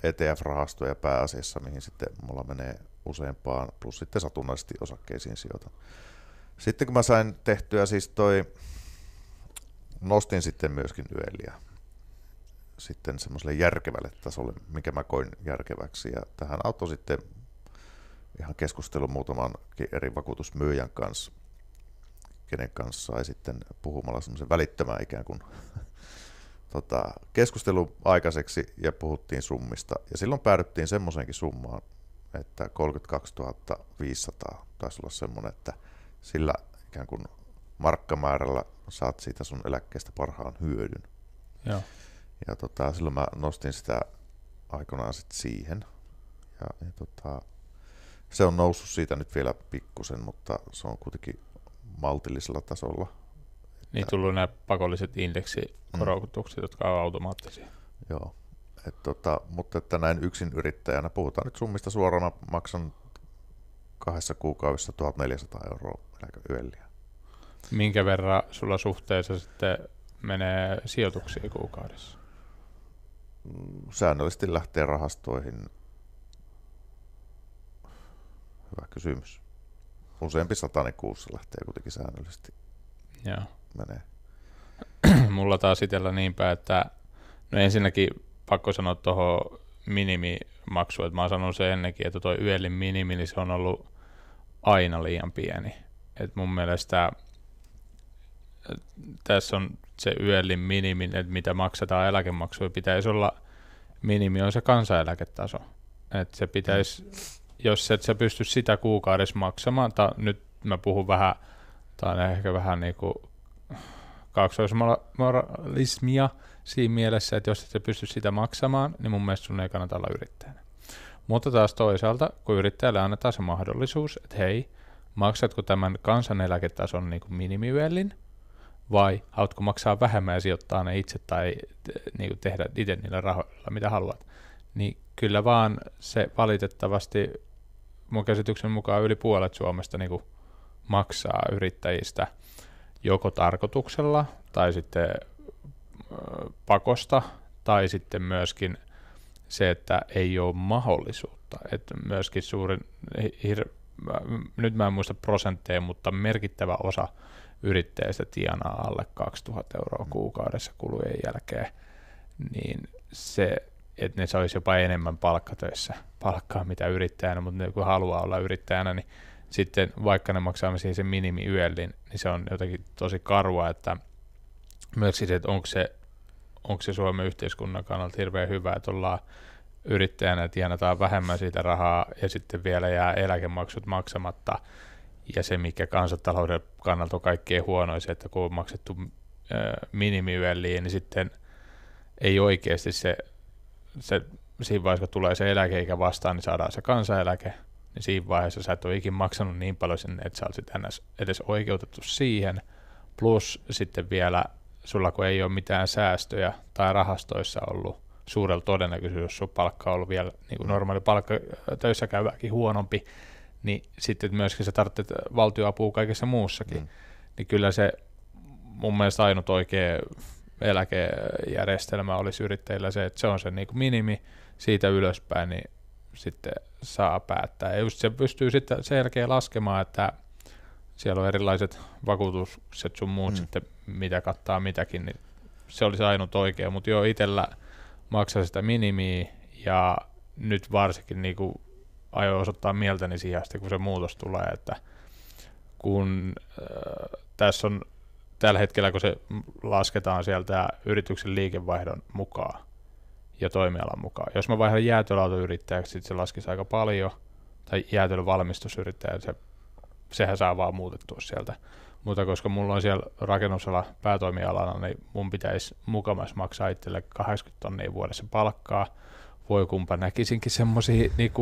ETF-rahastoja pääasiassa, mihin sitten mulla menee useampaan, plus sitten satunnaisesti osakkeisiin sijoitan. Sitten kun mä sain tehtyä siis nostin sitten myöskin YELiä sitten semmoiselle järkevälle tasolle, mikä mä koin järkeväksi, ja tähän auttoi sitten ihan keskustelu muutaman eri vakuutusmyyjän kanssa, kenen kanssa sai sitten puhumalla semmoisen välittömän ikään kuin keskustelu aikaiseksi ja puhuttiin summista, ja silloin päädyttiin semmoisenkin summaan, että 32 500 taisi olla semmoinen, että sillä ikään kuin markkamäärällä saat siitä sun eläkkeestä parhaan hyödyn. Joo. Ja silloin mä nostin sitä aikanaan sitten siihen. Ja se on noussut siitä nyt vielä pikkusen, mutta se on kuitenkin maltillisella tasolla. Niin tullut nämä pakolliset indeksikorotukset, jotka on automaattisia. Joo. Mutta että näin yksin yrittäjänä, puhutaan nyt summista suoraan, mä maksan 2 kuukaudessa 1 400 € YELiä. Minkä verran sulla suhteessa sitten menee sijoituksia kuukaudessa? Säännöllisesti lähtee rahastoihin. Hyvä kysymys. Useampi 100 kuussa lähtee kuitenkin säännöllisesti. Joo. Menee. Mulla taas itsellä niinpä, että no ensinnäkin pakko sanoa tuohon minimimaksuun, että mä oon sanonut sen ennenkin, että tuo YELin minimi, niin se on ollut aina liian pieni. Et mun mielestä tässä on se YELin minimi, että mitä maksetaan eläkemaksuja, pitäisi olla minimi on se kansaneläketaso. Että se pitäisi, jos et sä pysty sitä kuukaudessa maksamaan, nyt mä puhun vähän, tai on ehkä vähän niin kuin kaksoismoralismia siinä mielessä, että jos et sä pysty sitä maksamaan, niin mun mielestä sun ei kannata olla yrittäjänä. Mutta taas toisaalta, kun yrittäjälle annetaan se mahdollisuus, että hei, maksatko tämän kansaneläketason niin kuin minimi-YELin, vai haluatko maksaa vähemmän ja sijoittaa ne itse tai niin kuin tehdä itse niillä rahoilla, mitä haluat, niin kyllä vaan se valitettavasti mun käsityksen mukaan yli puolet Suomesta niin kuin maksaa yrittäjistä joko tarkoituksella tai sitten pakosta tai sitten myöskin se, että ei ole mahdollisuutta. Että myöskin nyt mä en muista prosentteja, mutta merkittävä osa yrittäjistä tienaa alle 2000 euroa kuukaudessa kulujen jälkeen, niin se, että ne saisi jopa enemmän palkkaa mitä yrittäjänä, mutta ne, kun haluaa olla yrittäjänä, niin sitten vaikka ne maksaa sen minimiyöllin, niin se on jotenkin tosi karua, että myös siis, että onko se Suomen yhteiskunnan kannalta hirveän hyvä, että ollaan yrittäjänä ja tienataan vähemmän siitä rahaa ja sitten vielä jää eläkemaksut maksamatta. Ja se, mikä kansantalouden kannalta on kaikkein huonoin, se, että kun on maksettu minimiyölliin, niin sitten ei oikeasti se siinä vaiheessa, kun tulee se eläkeikä vastaan, niin saadaan se kansaneläke, niin siinä vaiheessa sä et ole ikin maksanut niin paljon sinne, että sä olisit edes oikeutettu siihen. Plus sitten vielä sulla, kun ei ole mitään säästöjä tai rahastoissa ollut suurella todennäköisyydellä, jos sun palkka on ollut vielä niin kuin normaali palkka töissä käyväkin huonompi, niin sitten myöskin sä tarvitset valtioapua kaikessa muussakin. Niin kyllä se mun mielestä ainut oikea eläkejärjestelmä olisi yrittäjillä se, että se on se niin kuin minimi siitä ylöspäin, niin sitten saa päättää. Ja just se pystyy sitten sen jälkeen laskemaan, että siellä on erilaiset vakuutukset sun muut sitten, mitä kattaa mitäkin, niin se olisi ainut oikea, mutta joo, itsellä maksaa sitä minimiä ja nyt varsinkin niin kuin aion osoittaa mieltäni siihen asti, kun se muutos tulee, että kun tässä on tällä hetkellä, kun se lasketaan sieltä yrityksen liikevaihdon mukaan ja toimialan mukaan. Jos mä vaihdan jäätelöautoyrittäjäksi, sitten se laskisi aika paljon, tai jäätelövalmistusyrittäjä, sehän saa vaan muutettua sieltä. Mutta koska mulla on siellä rakennusala päätoimialana, niin mun pitäisi mukamas maksaa itselle 80 tonnia vuodessa palkkaa. Voi kumpa näkisinkin semmoisia, niin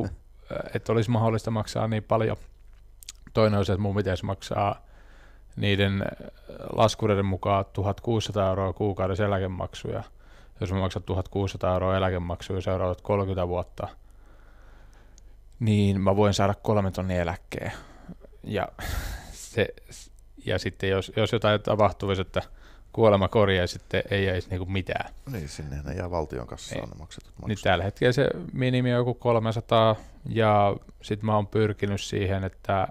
että olisi mahdollista maksaa niin paljon. Toinen on se, että mun pitäisi maksaa niiden laskureiden mukaan 1600 euroa kuukaudessa eläkemaksuja. Jos mä maksan 1600 euroa eläkemaksuja seuraavat 30 vuotta, niin mä voin saada 3 tonnia eläkkeen. Ja sitten jos jotain tapahtuisi, että kuolema korjaa, sitten ei jäisi niinku mitään. Niin, sinne ne jää valtion kassaan ne maksetut maksut. Niin tällä hetkellä se minimi on joku 300, ja sitten mä oon pyrkinyt siihen, että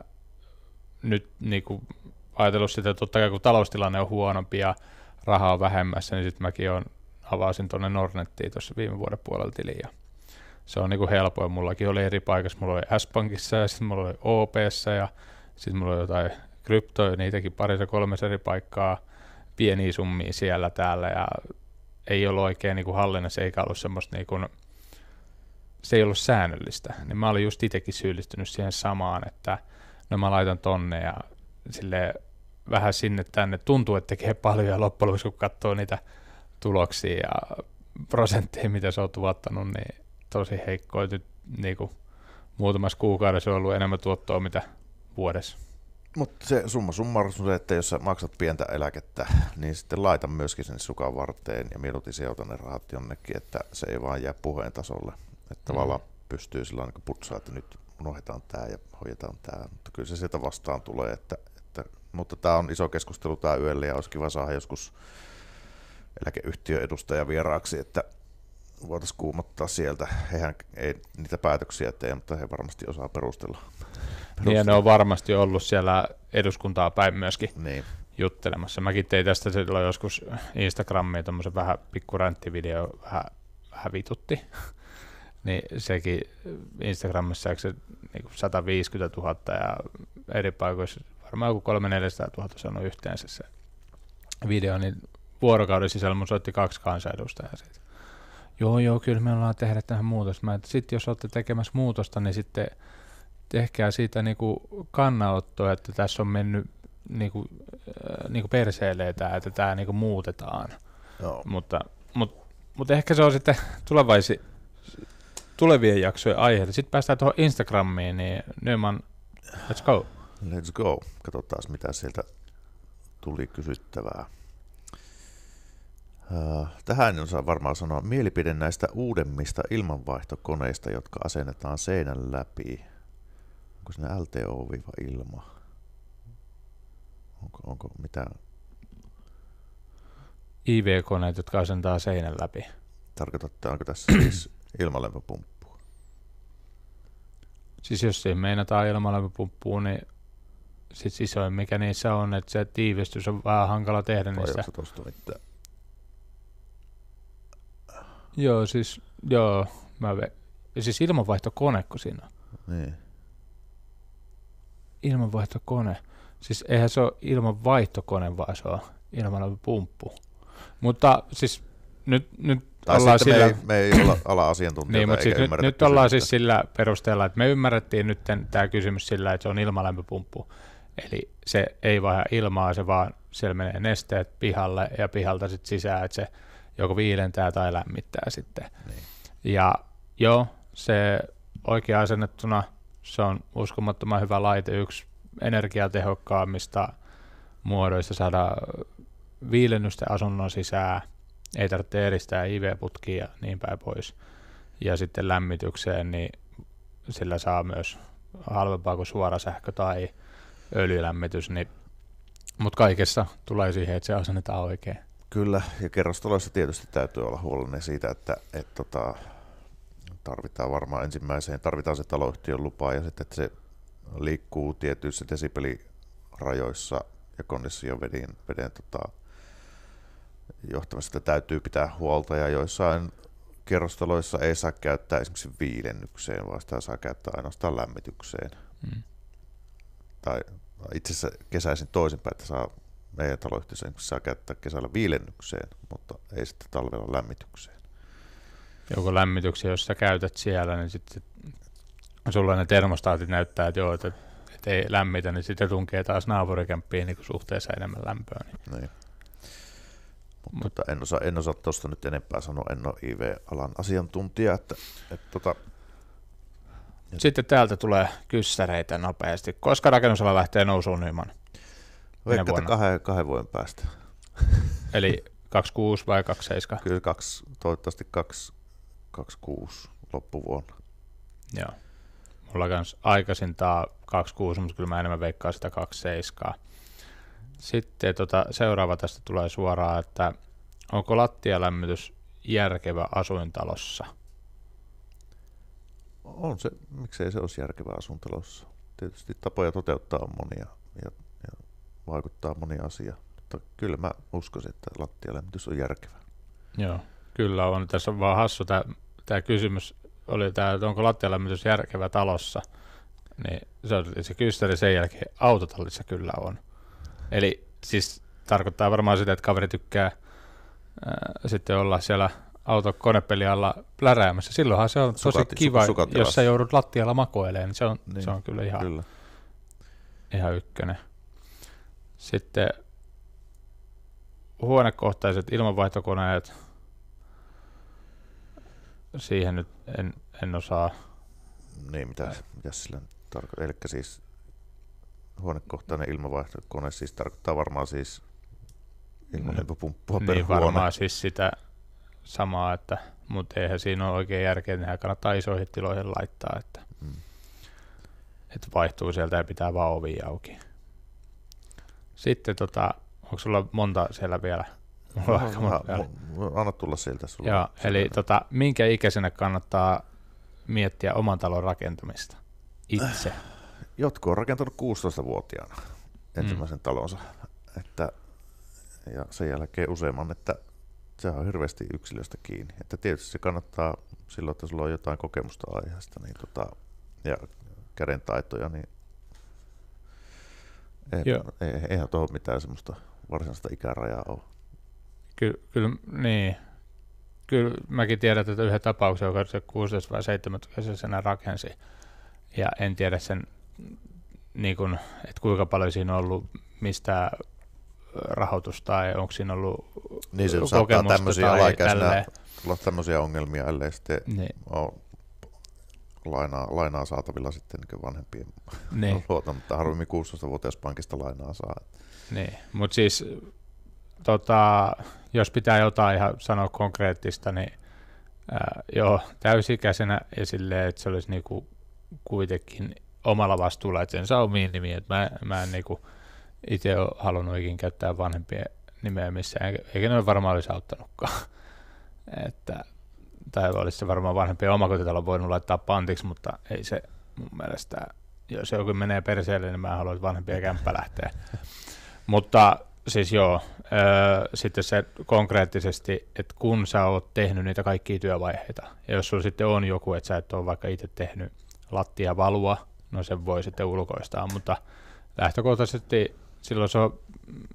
nyt niinku ajatellut sitä, että totta kai kun taloustilanne on huonompi ja rahaa on vähemmässä, niin sitten mäkin avasin tuonne Nordnettiin tuossa viime vuoden puolella tiliin. Ja se on niinku helpoin. Mullakin oli eri paikassa. Mulla oli S-Pankissa ja sitten mulla oli OP:ssä ja sitten mulla oli jotain kryptoja, niitäkin parissa 3 eri paikkaa, pieniä summia siellä täällä ja ei ollut oikein niinku hallinnassa eikä ollut semmoista niinku, se ei ollut säännöllistä. Niin mä olin just itsekin syyllistynyt siihen samaan, että no mä laitan tonne ja silleen vähän sinne tänne. Tuntuu, että tekee paljon ja loppujen lopuksi kun katsoo niitä tuloksia ja prosentteja, mitä se on tuottanut, niin tosi heikkoa. Nyt niin kuin muutamassa kuukaudessa on ollut enemmän tuottoa mitä vuodessa. Mutta se summa summarum on se, että jos sä maksat pientä eläkettä, niin sitten laita myöskin sen sukan varteen ja mieluiten sijoita ne rahat jonnekin, että se ei vaan jää puheen tasolle. Että tavallaan pystyy sillä niin putsaa, että nyt unohdetaan tämä ja hoidetaan tämä, mutta kyllä se sieltä vastaan tulee. Mutta tämä on iso keskustelu tämä yöllä ja olisi kiva saada joskus eläkeyhtiön edustaja vieraaksi, että voitaisiin kuumottaa sieltä. Hehän ei niitä päätöksiä tee, mutta he varmasti osaa perustella. Niin, ne on varmasti ollut siellä eduskuntaa päin myöskin juttelemassa. Mäkin tein tästä silloin joskus Instagramiin tämmöisen vähän pikkuränttivideo, vähän vitutti. Niin sekin Instagramissa se niin 150 000 ja eri paikoissa varmaan joku 300 000 400 000 sanoi yhteensä se video, niin vuorokauden sisällä mun soitti 2 kansanedustajaa siitä. Joo, kyllä me ollaan tehdä tähän muutosta. Sitten jos olette tekemässä muutosta, niin sitten tehkää siitä niinku kannanottoa, että tässä on mennyt niinku perseelle tämä, että tämä niinku muutetaan. Joo. Mutta ehkä se on sitten tulevien jaksojen aiheita. Sitten päästään tuohon Instagramiin, niin Nyman, let's go. Let's go. Katsotaan, mitä sieltä tuli kysyttävää. Tähän osaa varmaan sanoa mielipide näistä uudemmista ilmanvaihtokoneista, jotka asennetaan seinän läpi. Onko siinä LTO-ilma? Onko mitään? IV-koneet, jotka asentaa seinän läpi. Tarkoitatte, onko tässä siis ilmalämpöpumppu? Siis jos siihen meinataan ilmalämpöpumppuun, niin siis isoin mikä niissä on, että se tiivistys on vähän hankala tehdä niistä. Joo, siis siis ilmanvaihtokoneko siinä on. Niin. Ilmanvaihtokone. Siis eihän se ole ilmanvaihtokone, vaan se on ilmanlämpöpumppu. Mutta siis nyt ollaan sillä... Me ei olla ala-asiantuntijoita niin, mutta eikä siis ymmärretä nyt ollaan siis sillä perusteella, että me ymmärrettiin nyt tämä kysymys sillä, että se on ilmalämpöpumppu. Eli se ei vaihda ilmaa, se vaan siellä menee nesteet pihalle ja pihalta sitten sisään, että se joko viilentää tai lämmittää sitten. Niin. Ja joo, se oikein asennettuna se on uskomattoman hyvä laite, yksi energiatehokkaammista muodoista saada viilennystä asunnon sisään, ei tarvitse eristää IV-putkia ja niin päin pois. Ja sitten lämmitykseen, niin sillä saa myös halvempaa kuin suorasähkö tai öljylämmitys, niin, mutta kaikessa tulee siihen, että se asennetaan oikein. Kyllä, ja kerrostaloissa tietysti täytyy olla huolellinen siitä, että tarvitaan varmaan tarvitaan se taloyhtiön lupa ja sitten, että se liikkuu tietyissä desibelirajoissa ja kondensiveden johtamista täytyy pitää huolta, ja joissain kerrostaloissa ei saa käyttää esimerkiksi viilennykseen, vaan sitä saa käyttää ainoastaan lämmitykseen. Tai itse asiassa kesäisin toisinpäin, että meidän taloyhtiössä saa käyttää kesällä viilennykseen, mutta ei sitten talvella lämmitykseen. Joko lämmityksiä, jos sä käytät siellä, niin sitten sulla ne termostaatit näyttää, että joo, että ei lämmitä, niin sitten tunkee taas naapurikämppiin niin suhteessa enemmän lämpöä. Niin. Mutta en osaa tuosta nyt enempää sanoa, en ole IV-alan asiantuntija. Sitten täältä tulee kyssäreitä nopeasti. Koska rakennusala lähtee nousuun ilman? Veikkaan kahden vuoden päästä. Eli 26 vai 27? Kyllä toivottavasti 26 loppuvuonna. Joo. Mulla kans aikaisintaan 26, mutta kyllä mä enemmän veikkaan sitä 27. Sitten seuraava tästä tulee suoraan, että onko lattialämmitys järkevä asuintalossa? On se, miksei se olisi järkevä asuintalossa. Tietysti tapoja toteuttaa on monia ja vaikuttaa monia asiaa, mutta kyllä mä uskoisin, että lattialämmitys on järkevä. Joo, kyllä on. Tässä on vaan hassu tämä kysymys, oli tämä, että onko lattialämmitys järkevä talossa, niin se kyssäri sen jälkeen autotallissa kyllä on. Eli siis tarkoittaa varmaan sitä, että kaveri tykkää sitten olla siellä autokonepeli alla pläräämässä. Silloinhan se on tosi kiva, jos sä joudut lattialla makoilemaan, niin se on kyllä ihan ykkönen. Sitten huonekohtaiset ilmanvaihtokoneet, siihen nyt en osaa. Niin, mitä sillä tarkoittaa? Eli siis huonekohtainen ilmanvaihtokone siis tarkoittaa varmaan siis ilmanlämpöpumppua per niin, huone. varmaan siis sitä samaa, mutta eihän siinä ole oikein järkeä, että nehän kannattaa isoihin tiloihin laittaa, että vaihtuu sieltä ja pitää vaan ovi auki. Sitten onko sulla monta siellä vielä? Anna tulla sieltä sulla. Joo, eli minkä ikäisenä kannattaa miettiä oman talon rakentamista itse? Jotkut on rakentanut 16-vuotiaana ensimmäisen talonsa, ja sen jälkeen useamman, että se on hirveästi yksilöstä kiinni. Että tietysti se kannattaa silloin, että sulla on jotain kokemusta aiheesta ja kädentaitoja, niin eihän tuohon mitään semmoista varsinaista ikärajaa ole. Kyllä, niin. Kyllä mäkin tiedän, että yhden tapauksen, joka se 16 vai 17 rakensi, ja en tiedä sen, niin kun, että kuinka paljon siinä on ollut mistä rahoitusta tai onko siinä ollut niin se kokemusta tämmöisiä tai alaikäisenä tulla tämmöisiä ongelmia, ellei sitten ole lainaa saatavilla sitten niin vanhempien luota, mutta harvemmin 16-vuotias pankista lainaa saa. Niin, mutta siis jos pitää jotain ihan sanoa konkreettista, niin joo, täysikäisenä ja silleen, että se olisi niinku kuitenkin omalla vastuulla, että sen saa omiin nimiin, että mä en niinku itse ole halunnut ikin käyttää vanhempien nimeä missään, eikä ne varmaan olisi auttanutkaan. Tai olisi se varmaan vanhempien omakotitalon voinut laittaa pantiksi, mutta mun mielestä. Jos joku menee perseelle, niin mä haluan, että vanhempia kämppä lähtee. Mutta siis joo, sitten se konkreettisesti, että kun sä oot tehnyt niitä kaikkia työvaiheita, ja jos sulla sitten on joku, että sä et ole vaikka itse tehnyt lattiavalua, no sen voi sitten ulkoistaa, mutta lähtökohtaisesti silloin se on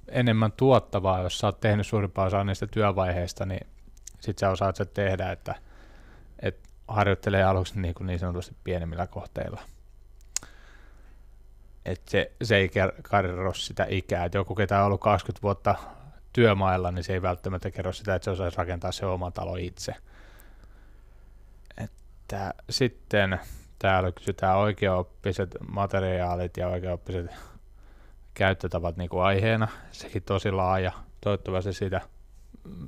enemmän tuottavaa, jos sä oot tehnyt suurimpaa osaa niistä työvaiheista, niin sit sä osaat sen tehdä, että harjoittelee aluksi niin sanotusti pienemmillä kohteilla. Että se ei kerro sitä ikää. Et joku, ketä on ollut 20 vuotta työmailla, niin se ei välttämättä kerro sitä, että se osaisi rakentaa se oma talo itse. Että sitten täällä kysytään oikeaoppiset materiaalit ja oikeaoppiset käyttötavat niin kuin aiheena. Sekin tosi laaja. Toivottavasti siitä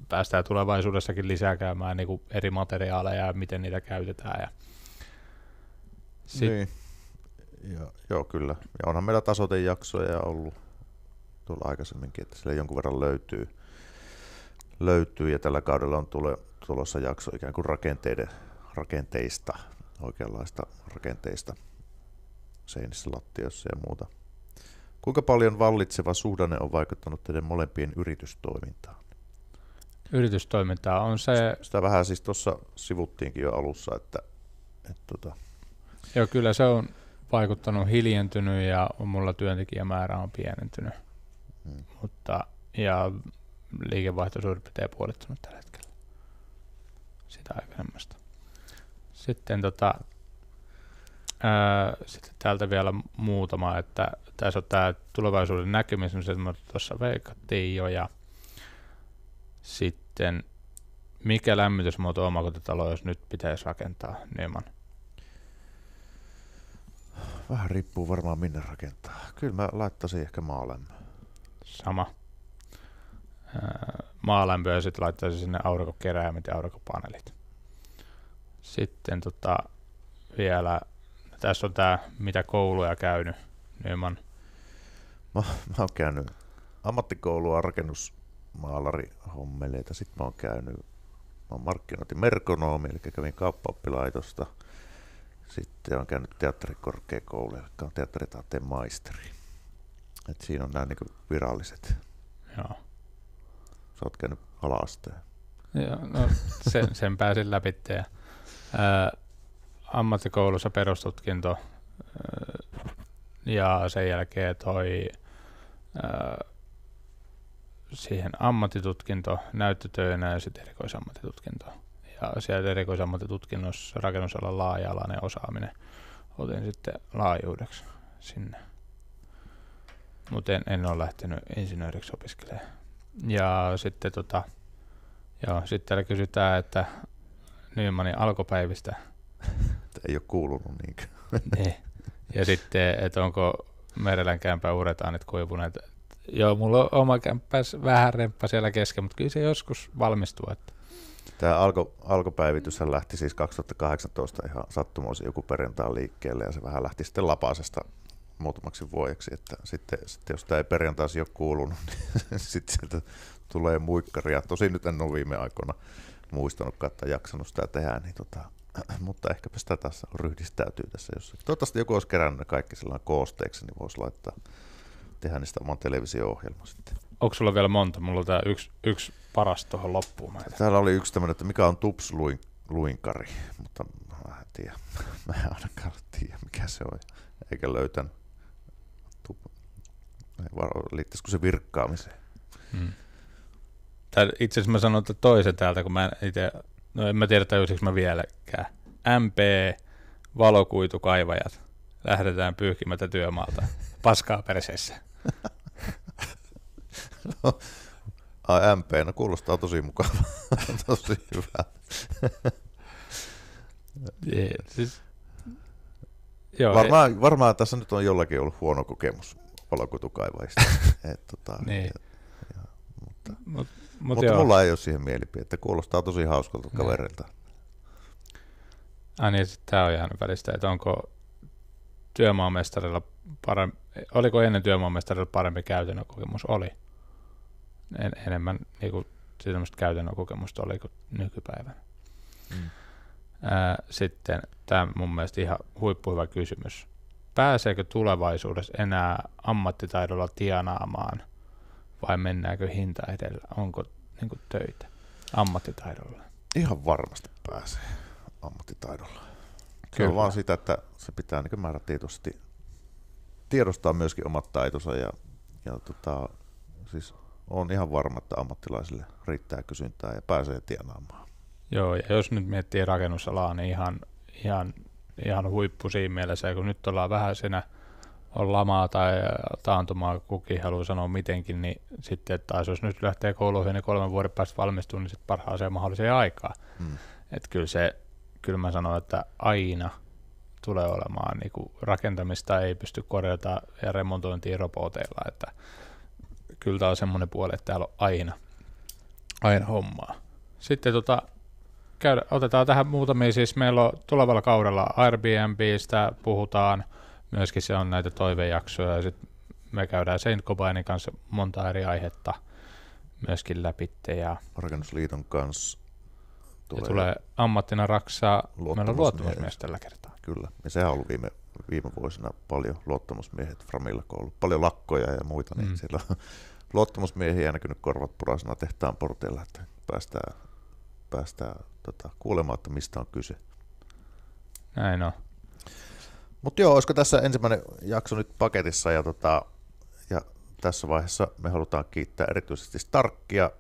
päästään tulevaisuudessakin lisää käymään niin kuin eri materiaaleja ja miten niitä käytetään. Niin. Joo, kyllä. Ja onhan meillä tasoitejaksoja ollut tuolla aikaisemminkin, että sille jonkun verran löytyy ja tällä kaudella on tulossa jakso ikään kuin rakenteista, oikeanlaista rakenteista seinissä, lattioissa ja muuta. Kuinka paljon vallitseva suhdanne on vaikuttanut teidän molempien yritystoimintaan? Yritystoimintaa on se... Sitä vähän siis tuossa sivuttiinkin jo alussa, että Joo, kyllä se on vaikuttanut, hiljentynyt ja mulla työntekijämäärä on pienentynyt. Ja liikevaihto suurin piirtein puolittunut tällä hetkellä sitä aikaisemmasta. Sitten, sitten täältä vielä muutama, että tässä on tämä tulevaisuuden näkymys, mitä me tuossa veikattiin jo, ja sitten mikä lämmitysmuoto omakotitalo, jos nyt pitäisi rakentaa, Nyman? Vähän riippuu varmaan minne rakentaa. Kyllä mä laittaisin ehkä maalämpöä. Sama. Maalämpöä ja sitten laittaisin sinne aurinkokeräimet ja aurinkopaneelit. Sitten vielä, tässä on tämä, mitä kouluja käynyt, Nyman. Mä oon käynyt ammattikoulua, rakennusmaalarihommeleita, sitten mä oon markkinointi merkonomi, eli kävin kauppaoppilaitosta. Sitten on käynyt teatterikorkeakoulu, eli on teatteritaiteen maisteri. Et siinä on nämä niinku viralliset. Joo. Sä oot käynyt ala-asteen. Joo, no sen pääsin läpi. Ammattikoulussa perustutkinto ja sen jälkeen siihen ammattitutkinto näyttötöinä ja sitten erikoisammattitutkinto. Ja sieltä erikoisammattitutkinnossa rakennusalan laaja-alainen osaaminen otin sitten laajuudeksi sinne. Mutta en ole lähtenyt insinööriksi opiskelemaan. Ja sitten sitten täällä kysytään, että Nymanin alkupäivistä. Ei ole kuulunut niinkään. Niin. Ja sitten, että onko Merelän kämpä uretaanit kuivuneet. Joo, mulla on oma kämppäs vähän remppa siellä kesken, mutta kyllä se joskus valmistuu. Että. Tämä alkupäivityshän lähti siis 2018 ihan sattumoisin joku perjantai liikkeelle ja se vähän lähti sitten lapasesta muutamaksi vuodeksi, että sitten jos tämä ei perjantaisin ole kuulunut, niin sitten sieltä tulee muikkaria. Tosin nyt en ole viime aikoina muistanutkaan, että jaksanut sitä tehdä, niin mutta ehkäpä sitä taas ryhdistäytyy tässä jossakin. Toivottavasti joku olisi kerännyt ne kaikki sellainen koosteeksi, niin voisi tehdä niistä oman televisio-ohjelman sitten. Onko sulla vielä monta? Mulla on tää yksi paras tuohon loppuun. Täällä oli yksi tämmöinen, että mikä on TUPS-luinkari, mutta mä en tiedä. Mä en ainakaan tiedä, mikä se on. Eikä löytänyt. Liittäisikö se virkkaamiseen? Itse asiassa mä sanon toisen täältä, kun mä itse, no en mä tiedä tajusinko mä vieläkään. MP, valokuitukaivajat. Lähdetään pyyhkimättä työmaalta. Paskaa perseessä. No, MP, no kuulostaa tosi mukava. Tosi hyvä. Siis, joo, varmaan tässä nyt on jollakin ollut huono kokemus valokuitukaivajista. niin. Mutta mulla ei ole siihen mielipiteitä. Kuulostaa tosi hauskalta kavereilta. Niin, tämä on jäänyt välistä, että onko työmaamestarilla oliko ennen työmaamestarilla parempi käytännön kokemus? Oli. Enemmän niin kuin, semmoista käytännön kokemusta oli kuin nykypäivänä. Sitten tämä mun mielestä ihan huippuhyvä kysymys. Pääseekö tulevaisuudessa enää ammattitaidolla tienaamaan vai mennäänkö hinta edellä? Onko niin kuin töitä ammattitaidolla? Ihan varmasti pääsee ammattitaidolla. Se on vaan sitä, että se pitää niin määrätietoisesti tiedostaa myöskin omat taitonsa ja siis on ihan varma, että ammattilaisille riittää kysyntää ja pääsee tienaamaan. Joo, ja jos nyt miettii rakennusalaa, niin ihan huippu siinä mielessä, kun nyt ollaan vähän siinä on lamaa tai taantumaa, kukin haluaa sanoa mitenkin, niin sitten taas jos nyt lähtee kouluihin, niin 3 vuoden päästä valmistuu, niin sitten parhaaseen mahdolliseen aikaan. Että kyllä mä sanon, että aina tulee olemaan, niin kuin rakentamista ei pysty korjata ja remontointia roboteilla, että kyllä tämä on semmoinen puoli, että täällä on aina hommaa. Sitten otetaan tähän muutamia, siis meillä on tulevalla kaudella Airbnbistä puhutaan, myöskin se on näitä toivejaksoja, ja sitten me käydään Saint Gobainin kanssa monta eri aihetta myöskin läpitte. Ja Rakennusliiton kanssa tulee ammattina Raksaa, meillä on luottamusmies tällä kertaa. Kyllä, ja sehän on ollut viime vuosina paljon luottamusmiehet Framilla, kun on ollut paljon lakkoja ja muita, niin siellä luottamusmiehiä on näkynyt korvat puraisena tehtaan porteilla, että päästään kuulemaan, että mistä on kyse. Näin on. Mutta joo, olisiko tässä ensimmäinen jakso nyt paketissa, ja tässä vaiheessa me halutaan kiittää erityisesti Starkia,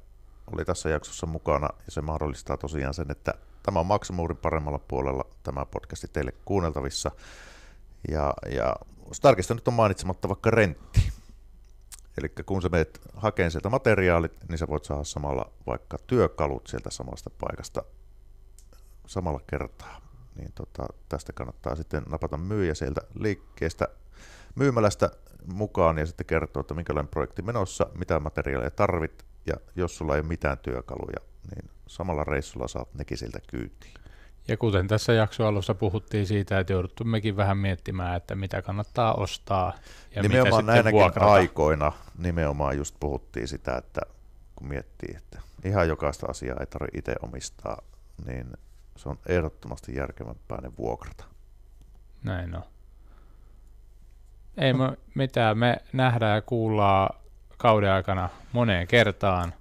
oli tässä jaksossa mukana, ja se mahdollistaa tosiaan sen, että tämä on maksamuurin paremmalla puolella, tämä podcasti teille kuunneltavissa, ja Starkista nyt on mainitsematta vaikka rentti. Eli kun sä menet hakemaan sieltä materiaalit, niin sä voit saada samalla vaikka työkalut sieltä samasta paikasta samalla kertaa. Niin tästä kannattaa sitten napata myyjä sieltä liikkeestä myymälästä mukaan ja sitten kertoa, että minkälainen projekti menossa, mitä materiaaleja tarvit, ja jos sulla ei ole mitään työkaluja, niin samalla reissulla saat nekin sieltä kyytiin. Ja kuten tässä jakson alussa puhuttiin siitä, että jouduttu mekin vähän miettimään, että mitä kannattaa ostaa ja nimenomaan mitä sitten vuokrata. Aikoina nimenomaan just puhuttiin sitä, että kun miettii, että ihan jokaista asiaa ei tarvitse itse omistaa, niin se on ehdottomasti järkevämpää ne vuokrata. Näin on. Ei mitään, me nähdään ja kuullaan kauden aikana moneen kertaan.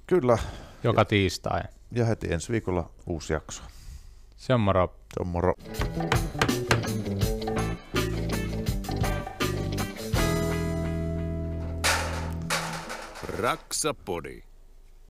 Kyllä. Joka tiistai. Ja heti ensi viikolla uusi jakso. Se on moro. Se on moro. Raksapodi.